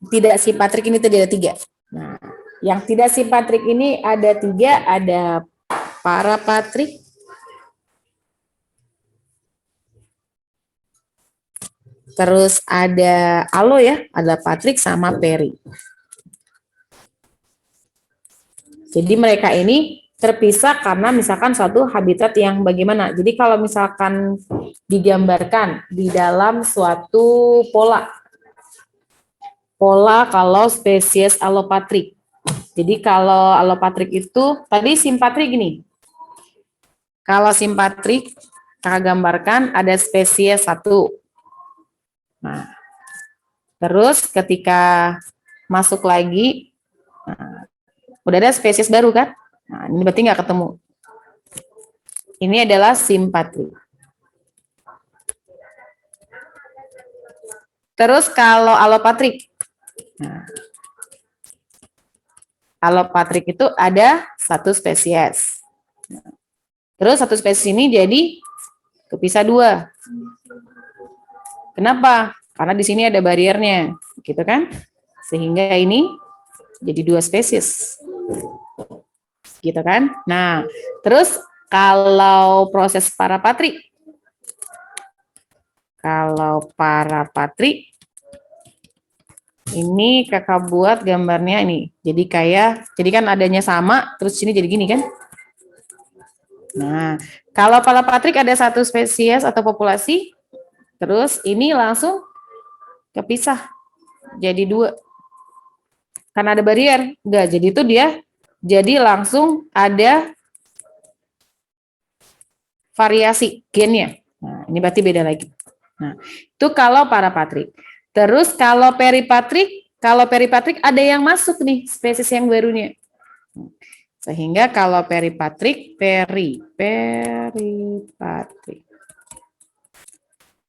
Tidak simpatrik ini tadi ada 3. Nah, yang tidak simpatrik ini ada 3, ada parapatrik, terus ada alo ya, ada patrik sama peri. Jadi mereka ini terpisah karena misalkan suatu habitat yang bagaimana. Jadi kalau misalkan digambarkan di dalam suatu pola, pola kalau spesies Allopatrik. Jadi kalau Allopatrik itu, tadi simpatrik gini. Kalau simpatrik, kakak gambarkan ada spesies 1. Nah, terus ketika masuk lagi, nah, udah ada spesies baru kan? Nah, ini berarti nggak ketemu. Ini adalah simpatrik. Terus kalau Allopatrik, nah, Allopatrik itu ada 1 spesies. Terus 1 spesies ini jadi kepisah 2. Kenapa? Karena di sini ada bariernya, gitu kan? Sehingga ini jadi 2 spesies. Gitu kan? Nah, terus kalau proses parapatrik, ini kakak buat gambarnya ini. Jadi kan adanya sama, terus sini jadi gini kan? Nah, kalau parapatrik ada 1 spesies atau populasi, terus ini langsung kepisah jadi 2. Karena ada barier, enggak. Jadi itu dia jadi langsung ada variasi gennya. Nah, ini berarti beda lagi. Nah, itu kalau parapatrik. Terus kalau peripatrik ada yang masuk nih spesies yang barunya. Sehingga kalau peripatrik.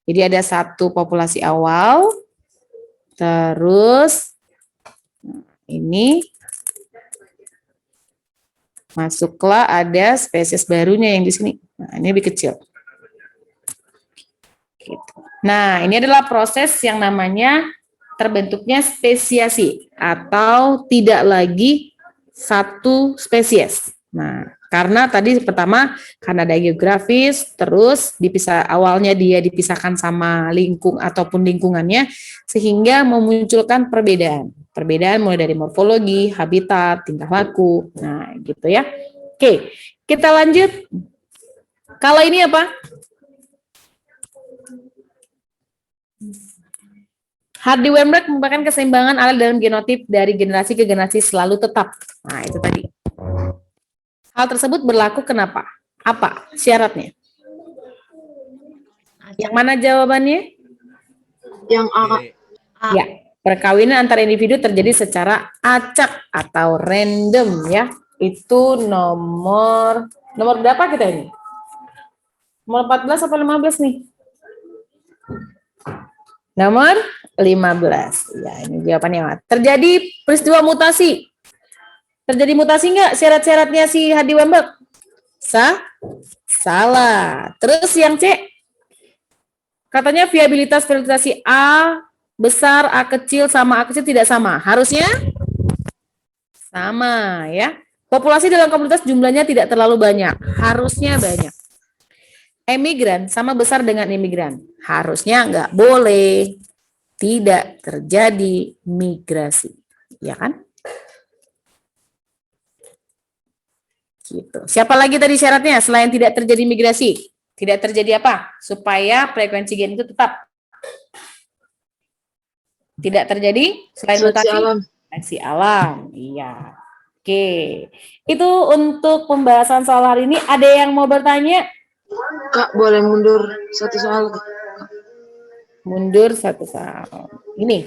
Jadi ada 1 populasi awal, terus ini masuklah ada spesies barunya yang di sini. Nah, ini lebih kecil. Gitu. Nah, ini adalah proses yang namanya terbentuknya spesiasi atau tidak lagi 1 spesies. Nah, karena tadi pertama karena ada geografis, terus awalnya dia dipisahkan sama ataupun lingkungannya, sehingga memunculkan perbedaan. Perbedaan mulai dari morfologi, habitat, tingkah laku. Nah, gitu ya. Oke, kita lanjut. Kalau ini apa? Hardy-Weinberg merupakan keseimbangan alel dalam genotip dari generasi ke generasi selalu tetap. Nah, itu tadi. Hal tersebut berlaku kenapa? Apa syaratnya? Yang mana jawabannya? Yang A. B. Ya, perkawinan antar individu terjadi secara acak atau random ya. Itu nomor berapa kita ini? Nomor 14 atau 15 nih? Nomor 15. Ya, ini jawabannya. Terjadi peristiwa mutasi. Terjadi mutasi enggak syarat-syaratnya si Hardy-Weinberg? Salah. Terus yang C? Katanya viabilitas fertilitasi A besar, A kecil sama A kecil tidak sama. Harusnya sama ya. Populasi dalam komunitas jumlahnya tidak terlalu banyak. Harusnya banyak. Emigran sama besar dengan imigran. Harusnya enggak boleh. Tidak terjadi migrasi. Ya kan? Gitu. Siapa lagi tadi syaratnya selain tidak terjadi migrasi? Tidak terjadi apa? Supaya frekuensi gen itu tetap. Tidak terjadi selain mutasi seleksi alam. Iya. Oke. Itu untuk pembahasan soal hari ini. Ada yang mau bertanya? Kak, boleh mundur 1 soal, Kak? Mundur 1 soal. Ini.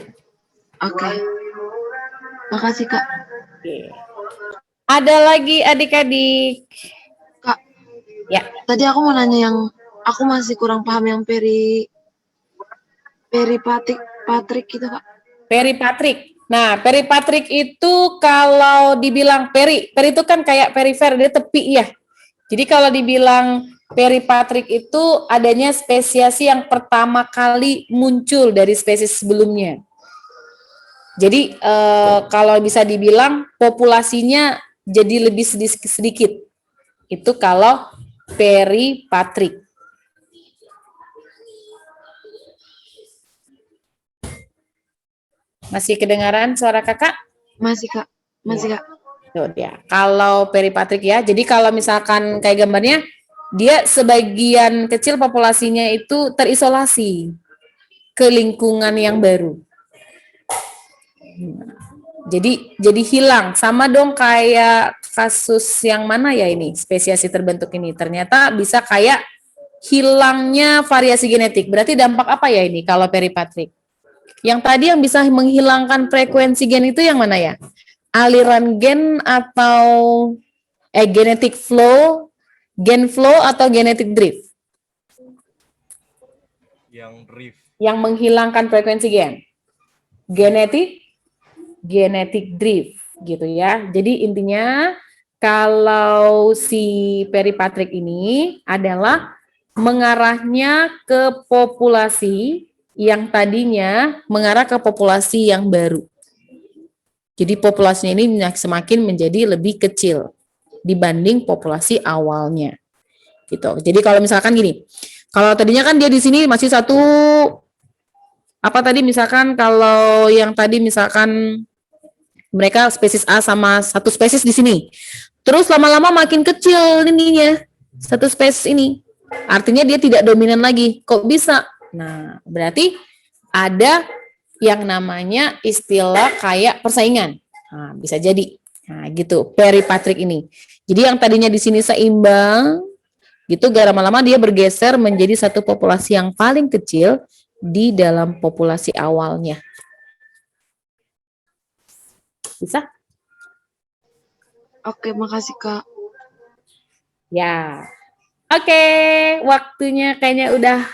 Oke. Makasih, Kak. Oke. Ada lagi adik-adik? Kak, Ya. tadi aku mau nanya yang aku masih kurang paham yang peripatrik gitu, Kak. Peripatrik. Nah, peripatrik itu kalau dibilang peri itu kan kayak perifer, dia tepi ya. Jadi kalau dibilang peripatrik itu adanya spesiasi yang pertama kali muncul dari spesies sebelumnya. Jadi kalau bisa dibilang populasinya jadi lebih sedikit. Itu kalau peripatrik. Masih kedengaran suara kakak? Masih, Kak. Masih, Kak. Tuh dia. Kalau peripatrik ya. Jadi kalau misalkan kayak gambarnya, dia sebagian kecil populasinya itu terisolasi ke lingkungan yang baru. Jadi hilang, sama dong kayak kasus yang mana ya ini, spesiasi terbentuk ini, ternyata bisa kayak hilangnya variasi genetik. Berarti dampak apa ya ini kalau peripatric? Yang tadi yang bisa menghilangkan frekuensi gen itu yang mana ya? Aliran gen atau genetic flow, gen flow atau genetic drift? Yang drift. Yang menghilangkan frekuensi gen. Genetic drift gitu ya. Jadi intinya kalau si peripatric ini adalah mengarahnya ke populasi yang tadinya mengarah ke populasi yang baru. Jadi populasinya ini semakin menjadi lebih kecil dibanding populasi awalnya. Gitu. Jadi kalau misalkan gini, kalau tadinya kan dia di sini masih satu, apa tadi misalkan kalau yang tadi misalkan mereka spesies A sama satu spesies di sini. Terus lama-lama makin kecil ininya, satu spesies ini. Artinya dia tidak dominan lagi. Kok bisa? Nah, berarti ada yang namanya istilah kayak persaingan. Nah, bisa jadi. Nah, gitu, peripatric ini. Jadi yang tadinya di sini seimbang, gitu, gak lama-lama dia bergeser menjadi satu populasi yang paling kecil di dalam populasi awalnya. Bisa? Oke, makasih Kak. Ya. Oke, waktunya kayaknya udah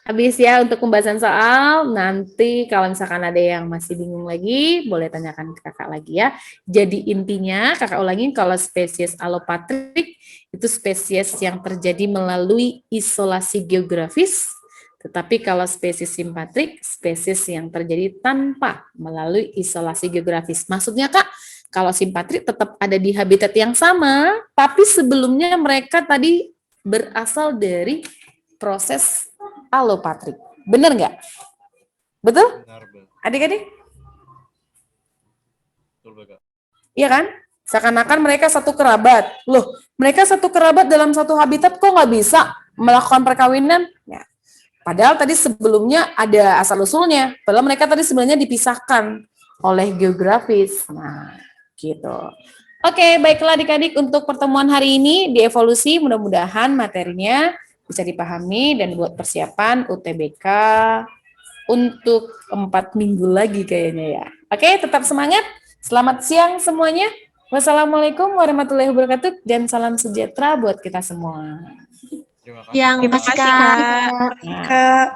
habis ya untuk pembahasan soal. Nanti kalau misalkan ada yang masih bingung lagi, boleh tanyakan ke kakak lagi ya. Jadi intinya, kakak ulangin, kalau spesies allopatric itu spesies yang terjadi melalui isolasi geografis. Tetapi kalau spesies simpatrik, spesies yang terjadi tanpa melalui isolasi geografis. Maksudnya Kak, kalau simpatrik tetap ada di habitat yang sama, tapi sebelumnya mereka tadi berasal dari proses allopatrik. Bener nggak? Betul? Benar, Bel. Adik-adik? Betul, Kak. Iya kan? Seakan-akan mereka satu kerabat. Loh, mereka satu kerabat dalam satu habitat kok nggak bisa melakukan perkawinan? Ya. Padahal tadi sebelumnya ada asal-usulnya. Padahal mereka tadi sebenarnya dipisahkan oleh geografis. Nah, gitu. Oke, baiklah adik-adik, untuk pertemuan hari ini di evolusi mudah-mudahan materinya bisa dipahami dan buat persiapan UTBK untuk 4 minggu lagi kayaknya ya. Oke, tetap semangat. Selamat siang semuanya. Wassalamualaikum warahmatullahi wabarakatuh dan salam sejahtera buat kita semua. Terima kasih. Yang Terima kasih kasih, Kak. Kak. Nah. Kak.